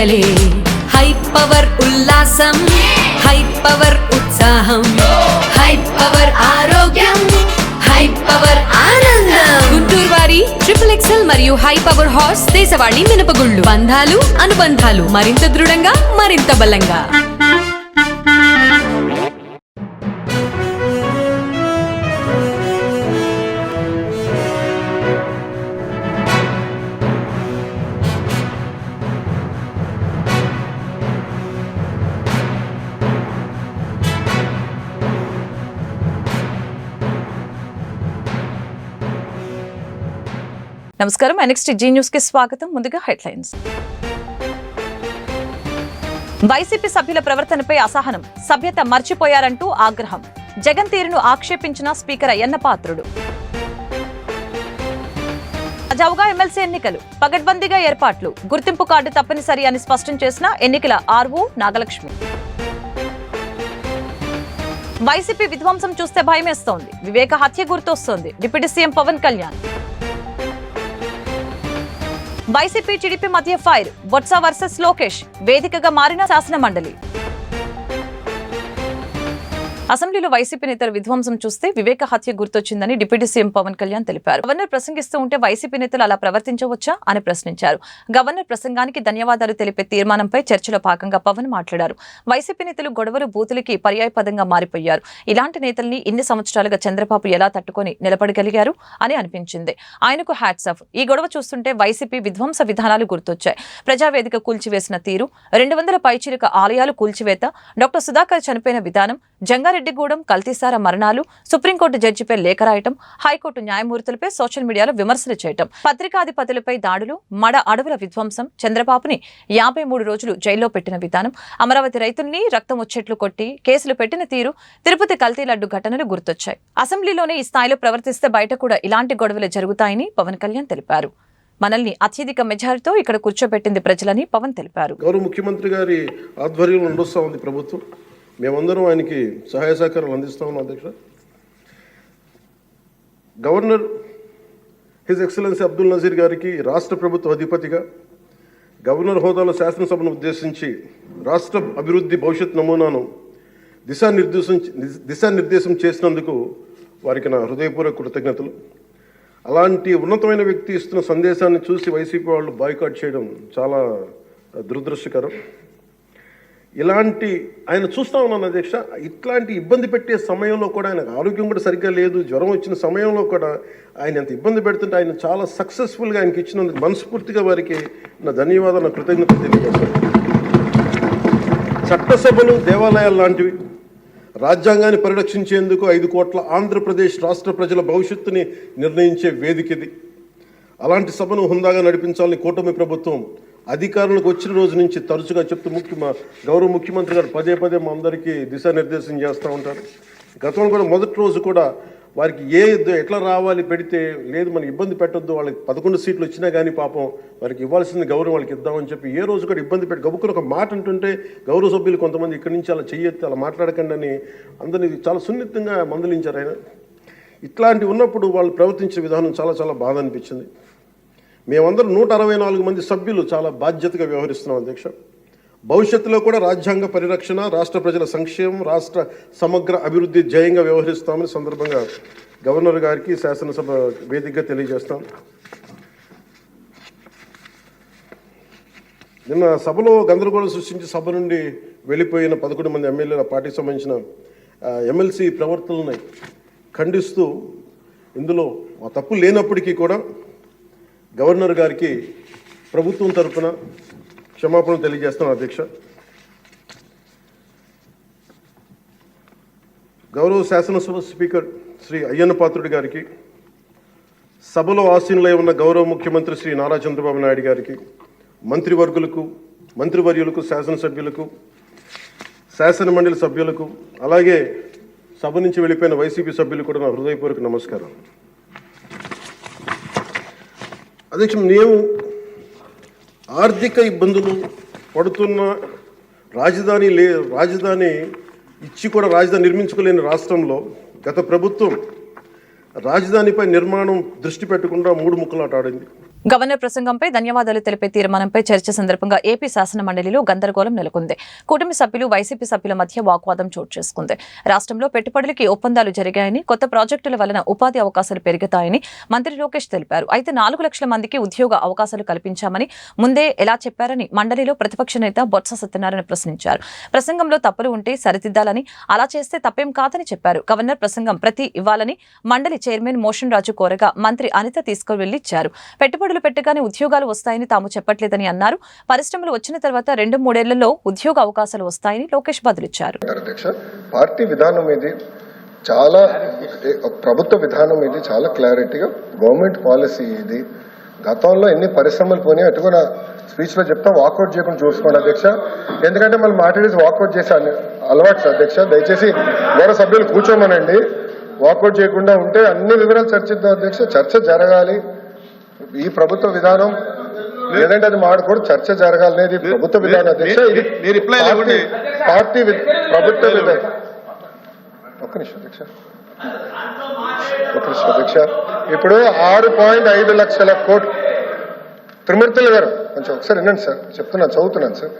పండగలే. High power ఉల్లాసం, high power ఉత్సాహం, high power ఆరోగ్యం, హై పవర్ ఆనందం. గుంటూరు వారి XXL మరియు హై పవర్ హార్స్ దేశవాళీ మినపగుళ్ళు. బంధాలు అనుబంధాలు మరింత దృఢంగా, మరింత బలంగా. నమస్కారం. NXT G న్యూస్ కి స్వాగతం. ముందుగా హెడ్లైన్స్. వైసీపీ సభ్యుల ప్రవర్తనపై అసహనం, సభ్యత మర్చిపోయారంటూ ఆగ్రహం. జగన్ తీరును ఆక్షేపించిన స్పీకర్ అయ్యన్న పాత్రుడు. తాజాగా ఎమ్మెల్సీ ఎన్నికలు, పగడ్బందీగా ఏర్పాట్లు, గుర్తింపు కార్డు తప్పనిసరి అని స్పష్టం చేసిన ఎన్నికల RO నాగలక్ష్మి. వైసీపీ విధ్వంసం చూస్తే భయమేస్తోంది, వివేక హత్య గుర్తొస్తోంది deputy CM Pawan Kalyan. YCP TDP మధ్య ఫైర్, బొత్స వర్సెస్ లోకేష్, వేదికగా మారిన శాసన మండలి. అసెంబ్లీలో వైసీపీ నేతల విధ్వంసం చూస్తే వివేక హత్య గుర్తొచ్చిందని డిప్యూటీ సీఎం పవన్ కళ్యాణ్ తెలిపారు. గవర్నర్ ప్రసంగిస్తూ ఉంటే వైసీపీ నేతలు అలా ప్రవర్తించవచ్చా అని ప్రశ్నించారు. గవర్నర్ ప్రసంగానికి ధన్యవాదాలు తెలిపే తీర్మానంపై చర్చలో భాగంగా పవన్ మాట్లాడారు. వైసీపీ నేతలు గొడవలు బూతులకి పర్యాయపదంగా మారిపోయారు. ఇలాంటి నేతల్ని ఇన్ని సంవత్సరాలుగా చంద్రబాబు ఎలా తట్టుకొని నిలబడగలిగారు అని అనిపించింది. ఆయనకు హ్యాట్స్ ఆఫ్. ఈ గొడవ చూస్తుంటే వైసీపీ విధ్వంస విధానాలు గుర్తొచ్చాయి. ప్రజావేదిక కూల్చివేసిన తీరు, 200 పైచిలుక ఆలయాలు కూల్చివేత, డాక్టర్ సుధాకర్ చనిపోయిన విధానం, జంగారెడ్డిగూడెం కల్తీసార మరణాలు, సుప్రీంకోర్టు జడ్జిపై లేఖ రాయటం, హైకోర్టు న్యాయమూర్తులపై సోషల్ మీడియాలో విమర్శలు చేయటం, పత్రికాధిపతులపై దాడులు, మడ అడవుల విధ్వంసం, చంద్రబాబుని 53 రోజులు జైల్లో పెట్టిన విధానం, అమరావతి రైతుల్ని రక్తం వచ్చేట్లు కొట్టి కేసులు పెట్టిన తీరు, తిరుపతి కల్తీ లడ్డు ఘటనలు గుర్తొచ్చాయి. అసెంబ్లీలోనే ఈ స్థాయిలో ప్రవర్తిస్తే బయట కూడా ఇలాంటి గొడవలు జరుగుతాయని పవన్ కళ్యాణ్ తెలిపారు. మనల్ని అత్యధిక మెజారిటీతో ఇక్కడ కూర్చోబెట్టింది ప్రజలని పవన్ తెలిపారు. గౌరవ ముఖ్యమంత్రి గారి ఆధ్వర్యంలో నడుస్తూ ఉంది ప్రభుత్వం. మేమందరం ఆయనకి సహాయ సహకారాలు అందిస్తా ఉన్నాం అధ్యక్ష. Governor his excellency Abdul Nazeer గారికి రాష్ట్ర ప్రభుత్వ అధిపతిగా గవర్నర్ హోదాలో శాసనసభను ఉద్దేశించి రాష్ట్ర అభివృద్ధి భవిష్యత్ నమూనాను దిశానిర్దేశం చేసినందుకు వారికి నా హృదయపూర్వక కృతజ్ఞతలు. అలాంటి ఉన్నతమైన వ్యక్తి ఇస్తున్న సందేశాన్ని చూసి వైసీపీ వాళ్ళు బాయ్కాట్ చేయడం చాలా దురదృష్టకరం. ఇలాంటి ఆయన చూస్తూ ఉన్నాను అధ్యక్ష. ఇట్లాంటి ఇబ్బంది పెట్టే సమయంలో కూడా ఆయనకు ఆరోగ్యం కూడా సరిగ్గా లేదు, జ్వరం వచ్చిన సమయంలో కూడా ఆయన ఎంత ఇబ్బంది పెడుతుంటే ఆయన చాలా సక్సెస్ఫుల్గా ఆయనకి ఇచ్చినందుకు మనస్ఫూర్తిగా వారికి నా ధన్యవాదాలు, నా కృతజ్ఞతలు తెలియజేస్తాను. చట్టసభలు దేవాలయాలు లాంటివి రాజ్యాంగాన్ని పరిరక్షించేందుకు 5 కోట్ల ఆంధ్రప్రదేశ్ రాష్ట్ర ప్రజల భవిష్యత్తుని నిర్ణయించే వేదిక ఇది. అలాంటి సభను హుందాగా నడిపించాలని కూటమి ప్రభుత్వం అధికారులకు వచ్చిన రోజు నుంచి తరచుగా చెప్తూ గౌరవ ముఖ్యమంత్రి గారు పదే మా అందరికీ దిశానిర్దేశం చేస్తూ ఉంటారు. గతంలో కూడా మొదటి రోజు కూడా వారికి ఎట్లా రావాలి పెడితే లేదు మనం ఇబ్బంది పెట్టొద్దు, వాళ్ళకి 11 సీట్లు వచ్చినా కానీ పాపం వారికి ఇవ్వాల్సింది గౌరవం వాళ్ళకి ఇద్దామని చెప్పి ఏ రోజు కూడా ఇబ్బంది పెట్టి గబుక్కుని ఒక మాట అంటుంటే గౌరవ సభ్యులు కొంతమంది ఇక్కడి నుంచి అలా చెయ్యొద్దు, అలా మాట్లాడకండి అని అందరినీ చాలా సున్నితంగా మందలించారు ఆయన. ఇట్లాంటి ఉన్నప్పుడు వాళ్ళు ప్రవర్తించే విధానం చాలా బాధ అనిపించింది. మేమందరం 164 మంది సభ్యులు చాలా బాధ్యతగా వ్యవహరిస్తున్నాం అధ్యక్ష. భవిష్యత్తులో కూడా రాజ్యాంగ పరిరక్షణ, రాష్ట్ర ప్రజల సంక్షేమం, రాష్ట్ర సమగ్ర అభివృద్ధి జయంగా వ్యవహరిస్తామని సందర్భంగా గవర్నర్ గారికి శాసనసభ వేదికగా తెలియజేస్తాం. నిన్న సభలో గందరగోళం సృష్టించి సభ నుండి వెళ్ళిపోయిన 11 మంది ఎమ్మెల్యేల పార్టీకి సంబంధించిన ఎమ్మెల్సీ ప్రవర్తనని ఖండిస్తూ ఇందులో ఆ తప్పు లేనప్పటికీ కూడా గవర్నర్ గారికి ప్రభుత్వం తరఫున క్షమాపణ తెలియజేస్తాను అధ్యక్ష. గౌరవ శాసనసభ స్పీకర్ శ్రీ అయ్యన్న పాత్రుడి గారికి, సభలో ఆసీనులై ఉన్న గౌరవ ముఖ్యమంత్రి శ్రీ నారా చంద్రబాబు నాయుడు గారికి, మంత్రివర్యులకు, శాసనసభ్యులకు, శాసన మండలి సభ్యులకు, అలాగే సభ నుంచి వెళ్ళిపోయిన వైసీపీ సభ్యులకు కూడా నా హృదయపూర్వక నమస్కారం. అధ్యక్ష, మేము ఆర్థిక ఇబ్బందులు పడుతున్న రాజధాని ఇచ్చి కూడా రాజధాని నిర్మించుకోలేని రాష్ట్రంలో గత ప్రభుత్వం రాజధానిపై నిర్మాణం దృష్టి పెట్టకుండా 3 ముక్కలాట ఆడింది. గవర్నర్ ప్రసంగంపై ధన్యవాదాలు తెలిపే తీర్మానంపై చర్చ సందర్భంగా ఏపీ శాసన మండలిలో గందరగోళం నెలకొంది. కూటమి సభ్యులు వైసీపీ సభ్యుల మధ్య వాగ్వాదం చోటు చేసుకుంది. రాష్ట్రంలో పెట్టుబడులకి ఒప్పందాలు జరిగాయని, కొత్త ప్రాజెక్టుల వలన ఉపాధి అవకాశాలు పెరుగుతాయని మంత్రి లోకేష్ తెలిపారు. అయితే 4 లక్షల మందికి ఉద్యోగ అవకాశాలు కల్పించామని ముందే ఎలా చెప్పారని మండలిలో ప్రతిపక్ష నేత బొత్స సత్యనారాయణ ప్రశ్నించారు. ప్రసంగంలో తప్పులు ఉంటే సరిదిద్దాలని, అలా చేస్తే తప్పేం కాదని చెప్పారు. గవర్నర్ ప్రసంగం ప్రతి ఇవ్వాలని మండలి చైర్మన్ మోషన్ రాజు కోరగా మంత్రి అనిత తీసుకువెళ్లి ఇచ్చారు. పెట్టుబడులు పెట్టగానే ఉద్యోగాలు వస్తాయని తాము చెప్పట్లేదని అన్నారు. పరిశ్రమలు వచ్చిన తర్వాత 2-3 ఏళ్లలో ఉద్యోగ అవకాశాలు వస్తాయని లోకేష్ బదులిచ్చారు. పార్టీ విధానం ఇది చాలా, ప్రభుత్వ విధానం ఇది చాలా క్లారిటీగా గవర్నమెంట్ పాలసీ ఇది. గతంలో ఎన్ని పరిశ్రమలు పోయినాయి అటు కూడా స్పీచ్ లో చెప్తా వాకౌట్ చేయకుండా చూసుకోండి అధ్యక్ష. ఎందుకంటే మళ్ళీ మాట్లాడేసి వాకౌట్ చేసే అలవాటు అధ్యక్ష. దయచేసి గౌరవ సభ్యులు కూర్చోమనండి. వాకౌట్ చేయకుండా ఉంటే అన్ని వివరాలు చర్చిద్దాం అధ్యక్ష. చర్చ జరగాలి. ఈ ప్రభుత్వ విధానం లేదంటే అది మాడకూడదు. చర్చ జరగాలనేది ప్రభుత్వ విధానం అధ్యక్ష. ఇది పార్టీ ప్రభుత్వ విధానం. ఒక్క నిమిషం అధ్యక్ష. ఇప్పుడు 6.5 లక్షల కోట్లు. త్రిమూర్తులు గారు కొంచెం ఒకసారి వినండి సార్, చెప్తున్నాను, చదువుతున్నాను సార్.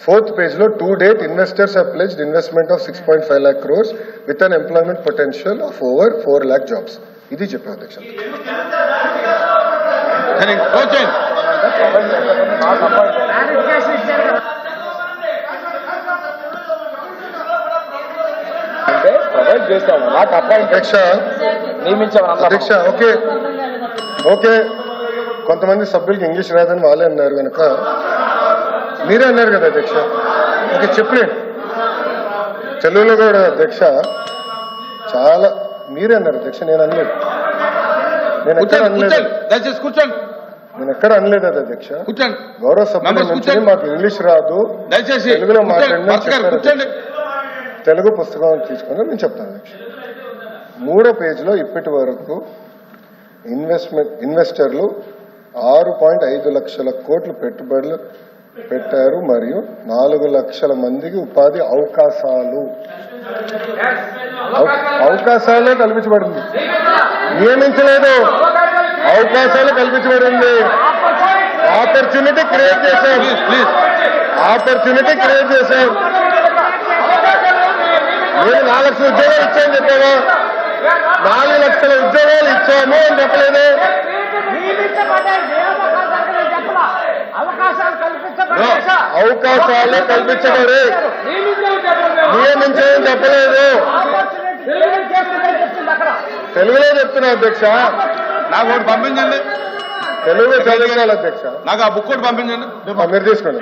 4th page లో to date investors have pledged investment of 6.5 lakh crores with an employment potential of over 4 lakh jobs. ఇది చెప్పారు అధ్యక్ష. అంటే ప్రొవైడ్ చేస్తాము, నాకు అపాయింట్ అధ్యక్ష. ఓకే కొంతమంది సభ్యులకి ఇంగ్లీష్ రాదని వాళ్ళే అన్నారు కనుక మీరే అన్నారు కదా అధ్యక్ష. ఓకే చెప్పండి. తెలుగులో కూడా అధ్యక్ష చాలా మీరే అన్నారు అధ్యక్ష. నేను అనలేదు, నేను ఎక్కడ అనలేదు అది అధ్యక్ష. గౌరవ సభ్యుల నుంచి మాకు ఇంగ్లీష్ రాదు, తెలుగులో మాట్లాడిన తెలుగు పుస్తకం తీసుకుని నేను చెప్తాను అధ్యక్ష. 3వ పేజీలో ఇప్పటి వరకు ఇన్వెస్టర్లు 6.5 లక్షల కోట్లు పెట్టుబడులు పెట్టారు మరియు 4 లక్షల మందికి ఉపాధి అవకాశాలే కల్పించబడింది. నియమించలేదు, అవకాశాలు కల్పించబడింది. ఆపర్చునిటీ క్రియేట్ చేశాం. నేను 4 లక్షల ఉద్యోగాలు ఇచ్చాను చెప్పావా? 4 లక్షల ఉద్యోగాలు ఇచ్చాము అని చెప్పలేదు. అవకాశాలు కల్పించబడి నియమించని చెప్పలేదు. తెలుగులో చెప్తున్నా అధ్యక్ష. నాకు ఒకటి పంపించండి, తెలుగు చదువుకోవాలి అధ్యక్ష. నాకు ఆ బుక్ ఒకటి పంపించండి, మీరు తీసుకోండి.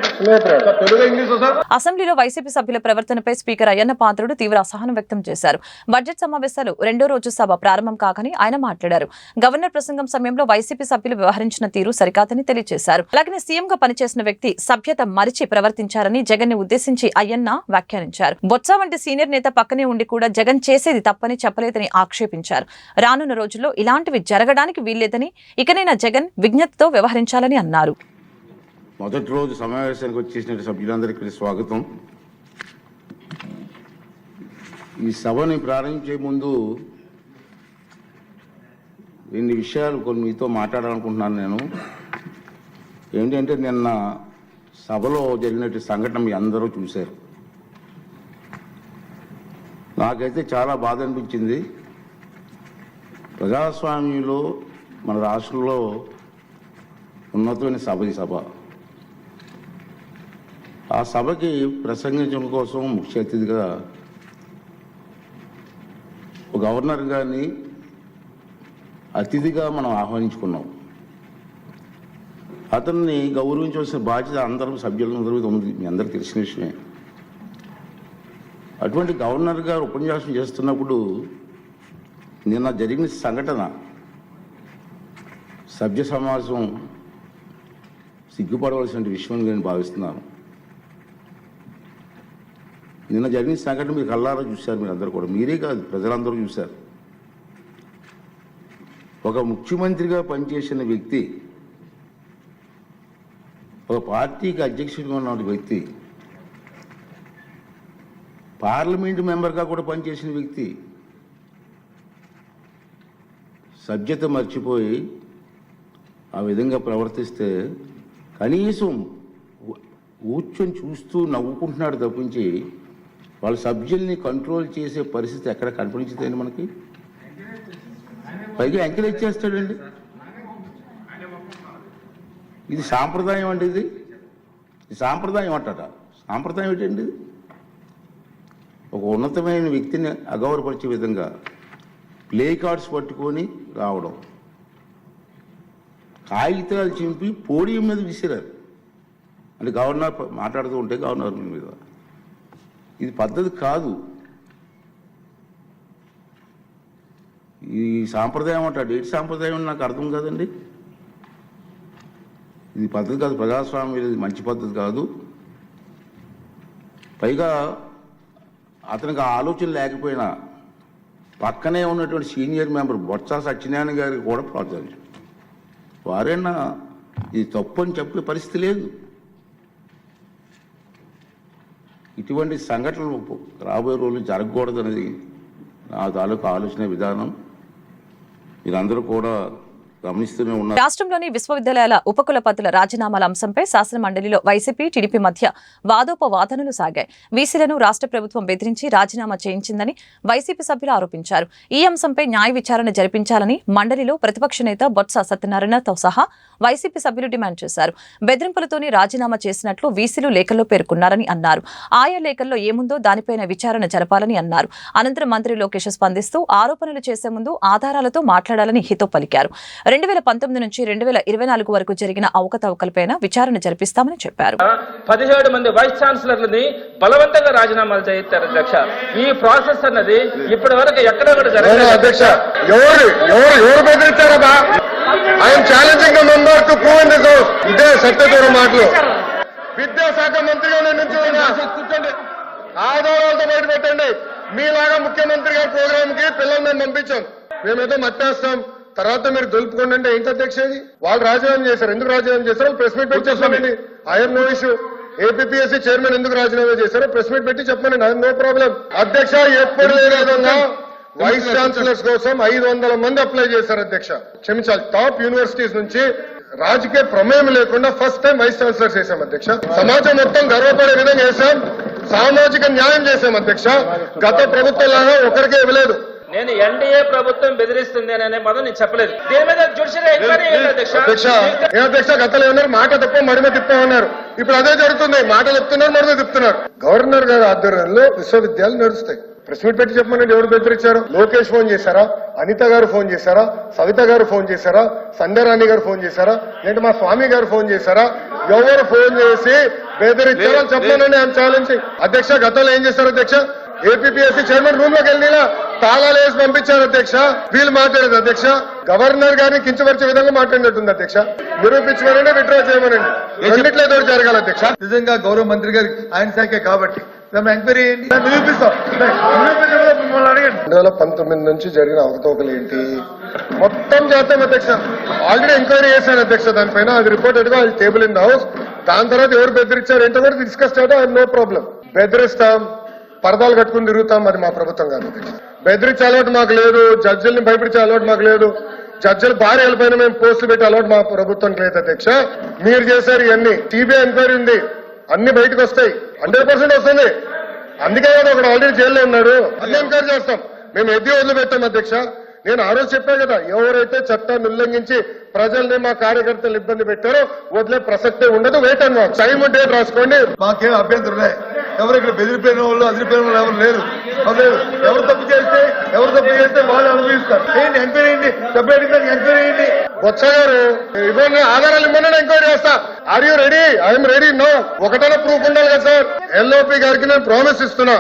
Telugu English sir. అసెంబ్లీలో వైసీపీ సభ్యుల ప్రవర్తనపై స్పీకర్ అయ్యన్న పాత్రుడు తీవ్ర అసహనం వ్యక్తం చేశారు. బడ్జెట్ సమావేశాలు 2వ రోజు సభ ప్రారంభం కాగానే ఆయన మాట్లాడారు. గవర్నర్ ప్రసంగం సమయంలో వైసీపీ సభ్యులు వ్యవహరించిన తీరు సరికాదని తెలియజేశారు. అలాగే సీఎంగా పనిచేసిన వ్యక్తి సభ్యత మరిచి ప్రవర్తించారని జగన్ ని ఉద్దేశించి అయ్యన్న వ్యాఖ్యానించారు. బొత్స వంటి సీనియర్ నేత పక్కనే ఉండి కూడా జగన్ చేసేది తప్పని చెప్పలేదని ఆక్షేపించారు. రానున్న రోజుల్లో ఇలాంటివి జరగడానికి వీల్లేదని, ఇకనైనా జగన్ విజ్ఞతతో వ్యవహరించాలని అన్నారు. మొదటి రోజు సమావేశానికి వచ్చేసిన సభ్యులందరికీ స్వాగతం. ఈ సభని ప్రారంభించే ముందు 2 విషయాలు కొన్ని మీతో మాట్లాడాలనుకుంటున్నాను. నేను ఏంటంటే నిన్న సభలో జరిగినట్టు సంఘటన మీ అందరూ చూశారు. నాకైతే చాలా బాధ అనిపించింది. ప్రజాస్వామ్యంలో మన రాష్ట్రంలో ఉన్నతమైన సభ ఈ సభ. ఆ సభకి ప్రసంగించడం కోసం ముఖ్య అతిథిగా గవర్నర్ గారిని అతిథిగా మనం ఆహ్వానించుకున్నాం. అతన్ని గౌరవించవలసిన బాధ్యత అందరూ సభ్యులందరూ ఉంది, మీ అందరికీ తెలిసిన విషయమే. అటువంటి గవర్నర్ గారు ఉపన్యాసం చేస్తున్నప్పుడు నిన్న జరిగిన సంఘటన సభ్య సమాజం సిగ్గుపడవలసిన విషయం నేను భావిస్తున్నాను. నిన్న జరిగిన సంఘటన మీరు కళ్ళారా చూశారు, మీరు అందరూ కూడా, మీరే కాదు ప్రజలందరూ చూశారు. ఒక ముఖ్యమంత్రిగా పనిచేసిన వ్యక్తి, ఒక పార్టీకి అధ్యక్షుడిగా ఉన్న వ్యక్తి, పార్లమెంటు మెంబర్గా కూడా పనిచేసిన వ్యక్తి సభ్యత మర్చిపోయి ఆ విధంగా ప్రవర్తిస్తే కనీసం కూర్చొని చూస్తూ నవ్వుకుంటున్నాడు తప్పించి వాళ్ళ సభ్యుల్ని కంట్రోల్ చేసే పరిస్థితి ఎక్కడ కనిపించదండి మనకి. పైగా ఎంకరేజ్ చేస్తాడండి. ఇది సాంప్రదాయం అండి. ఇది సాంప్రదాయం అంటారా? సాంప్రదాయం ఏంటండి? ఇది ఒక ఉన్నతమైన వ్యక్తిని అగౌరవపరిచే విధంగా ప్లే కార్డ్స్ పట్టుకొని రావడం, కాగితాలు చింపి పోడియం మీద విసిరారు. అంటే గవర్నర్ మాట్లాడుతూ ఉంటే గవర్నర్ మీద ఇది పద్ధతి కాదు. ఈ సాంప్రదాయం అంటాడు. ఏంటి సాంప్రదాయం నాకు అర్థం కాదండి. ఇది పద్ధతి కాదు. ప్రజాస్వామ్యం ఇది మంచి పద్ధతి కాదు. పైగా అతనికి ఆ ఆలోచన లేకపోయినా పక్కనే ఉన్నటువంటి సీనియర్ మెంబర్ బొత్స సత్యనారాయణ గారికి కూడా ప్రోత్సహించారు. వారైనా ఇది తప్పు అని చెప్పే పరిస్థితి లేదు. ఇటువంటి సంఘటనలు రాబోయే రోజులు జరగకూడదు అనేది నా తాలూకు ఆలోచన విధానం. మీరందరూ కూడా గమనిస్తూనే ఉన్నారు. రాష్ట్రంలోని విశ్వవిద్యాలయాల ఉపకులపతుల రాజీనామాల అంశంపై శాసన మండలిలో వైసీపీ టీడీపీ మధ్య వాదోపవాదనలు సాగాయి. వీసీలను రాష్ట్ర ప్రభుత్వం బెదిరించి రాజీనామా చేయించిందని వైసీపీ సభ్యులు ఆరోపించారు. ఈ అంశంపై న్యాయ విచారణ జరిపించాలని మండలిలో ప్రతిపక్ష నేత బొత్స సత్యనారాయణతో సహా వైసీపీ సభ్యులు డిమాండ్ చేశారు. బెదిరింపులతోనే రాజీనామా చేసినట్లు వీసీలు లేఖల్లో పేర్కొన్నారని అన్నారు. ఆయా లేఖల్లో ఏముందో దానిపైన విచారణ జరపాలని అన్నారు. అనంతరం మంత్రి లోకేష్ స్పందిస్తూ ఆరోపణలు చేసే ముందు ఆధారాలతో మాట్లాడాలని హితో పలికారు. 2019 నుంచి 2024 వరకు జరిగిన అవకతవకలపైన విచారణ జరిపిస్తామని చెప్పారు. 17 మంది వైస్ ఛాన్సలర్లని బలవంతంగా రాజీనామాలు చేయిస్తారు అధ్యక్ష. ఈ ప్రాసెస్ అన్నది ఇప్పటి వరకు ఎక్కడ కూడా జరగలేదు అధ్యక్ష. ఎవరు బెదిరించారా? I'm challenging the member to prove in this house. ఇదే సత్యదూర మాటలు. విద్యాశాఖ మంత్రిగా నుంచి కూర్చోండి, ఆధారాలతో బయట పెట్టండి. మీలాగా ముఖ్యమంత్రి గారి ప్రోగ్రామ్ కి పిల్లలు మేము పంపించాం. మేమేదో మట్టేస్తాం, తర్వాత మీరు దొలుపుకోండి అంటే ఏంటి అధ్యక్ష? ఇది వాళ్ళు రాజీనామా చేశారు. ఎందుకు రాజీనామా చేశారో ప్రెస్ మీట్ పెట్టి చెప్పండి. I'm no issue. APSC chairman ఎందుకు రాజీనామా చేశారో ప్రెస్ మీట్ పెట్టి చెప్పండి. I'm no problem. అధ్యక్ష, ఎప్పుడు లేని విధంగా వైస్ ఛాన్సలర్స్ కోసం 500 మంది అప్లై చేశారు అధ్యక్ష. క్షమించాలి, టాప్ యూనివర్సిటీస్ నుంచి రాజకీయ ప్రమేయం లేకుండా ఫస్ట్ టైం వైస్ ఛాన్సలర్స్ చేశాం అధ్యక్ష. సమాజం మొత్తం గర్వపడే విధంగా చేశాం. సామాజిక న్యాయం చేశాం అధ్యక్ష. గత ప్రభుత్వం లాగా ఒకరికే ఇవ్వలేదు. నేను ఎన్డీఏ ప్రభుత్వం బెదిరిస్తుంది అనే పదం నేను చెప్పలేదు. దీని మీద జ్యుడిషియల్ ఎంక్వైరీ అధ్యక్ష. అధ్యక్ష, గతంలో ఏమన్నారు? మాట తప్ప మడిమ తిప్పామన్నారు. ఇప్పుడు అదే జరుగుతుంది. మాట చెప్తున్నారు, మడిమ తిప్పుతున్నారు. గవర్నర్ గారి ఆధ్వర్యంలో విశ్వవిద్యాలయాలు నడుస్తాయి. ప్రెస్ మీట్ పెట్టి చెప్పమని ఎవరు బెదిరించారు? లోకేష్ ఫోన్ చేశారా? అనిత గారు ఫోన్ చేశారా? సవిత గారు ఫోన్ చేశారా? సంధ్యారాణి గారు ఫోన్ చేశారా? లేదంటే మా స్వామి గారు ఫోన్ చేశారా? ఎవరు ఫోన్ చేసి బెదిరించారో చెప్పమని ఆయన ఛాలెంజ్. అధ్యక్ష, గతంలో ఏం చేశారు అధ్యక్ష? ఏపీఎస్సీ చైర్మన్ రూమ్ లోకి వెళ్ళినా తాళాలు వేసి పంపించారు అధ్యక్ష. వీళ్ళు మాట్లాడేది అధ్యక్ష. గవర్నర్ గారిని కించపరిచే విధంగా మాట్లాడినట్టుంది అధ్యక్ష. నిరూపించమనండి, విత్డ్రా చేయమనండి. రెండిట్లో ఏదో జరగాలి అధ్యక్ష. నిజంగా గౌరవ మంత్రి గారి ఆయన శాఖే కాబట్టి ఎంక్వైరీ చేయండి, నిరూపిస్తాం. 2019 నుంచి జరిగిన అవకతవకలు ఏంటి మొత్తం చేస్తాం అధ్యక్ష. ఆల్రెడీ ఎంక్వైరీ చేశాను అధ్యక్ష. దానిపైన అది రిపోర్టెడ్ గా టేబుల్ ఇన్ ద హౌస్. దాని తర్వాత ఎవరు బెదిరించారు ఏంటో కూడా డిస్కస్ చేయడం. I know problem. బెదిరిస్తాం, పరదాలు కట్టుకుని తిరుగుతాం. అది మా ప్రభుత్వం కాదు అధ్యక్ష. బెదిరించే అలవాటు మాకు లేదు. జడ్జిల్ని భయపరిచే అలవాటు మాకు లేదు. జడ్జిల భార్యల పైన మేము పోస్టులు పెట్టే అలవాటు మా ప్రభుత్వానికి లేదు అధ్యక్ష. మీరు చేశారు ఇవన్నీ. సిబిఐ ఎంక్వైరీ ఉంది, అన్ని బయటకు వస్తాయి. 100% వస్తుంది. అందుకే కదా ఒకడు ఆల్రెడీ జైల్లో ఉన్నాడు. అన్ని ఎంక్వైరీ చేస్తాం. మేము ఎద్ది వదిలిపెట్టాం అధ్యక్ష. నేను ఆ రోజు చెప్పాను కదా, ఎవరైతే చట్టాన్ని ఉల్లంఘించి ప్రజల్ని, మా కార్యకర్తలు ఇబ్బంది పెట్టారో వదిలే ప్రసక్తే ఉండదు. Wait and watch. Time date రాసుకోండి. మాకేం అభ్యంతరం లేదు. ఎవరు ఇక్కడ బెదిరిపోయిన వాళ్ళు, అదిరిపోయిన వాళ్ళు ఎవరు లేరు. ఎవరు తప్పు చేస్తే వాళ్ళు అనుభవిస్తారు. ఏంటి ఎంక్వైరీ అయ్యింది, సపరేట్ ఎంక్వైరీ అయ్యింది. బొత్స గారు ఇవ్వండి, ఆధారాలు ఇవ్వమని ఎంక్వైరీ చేస్తా. Are you ready? I'm ready. No. ఒకటైనా ప్రూఫ్ ఉండాలి కదా సార్. ఎల్ఓపి గారికి నేను ప్రామిస్ ఇస్తున్నా,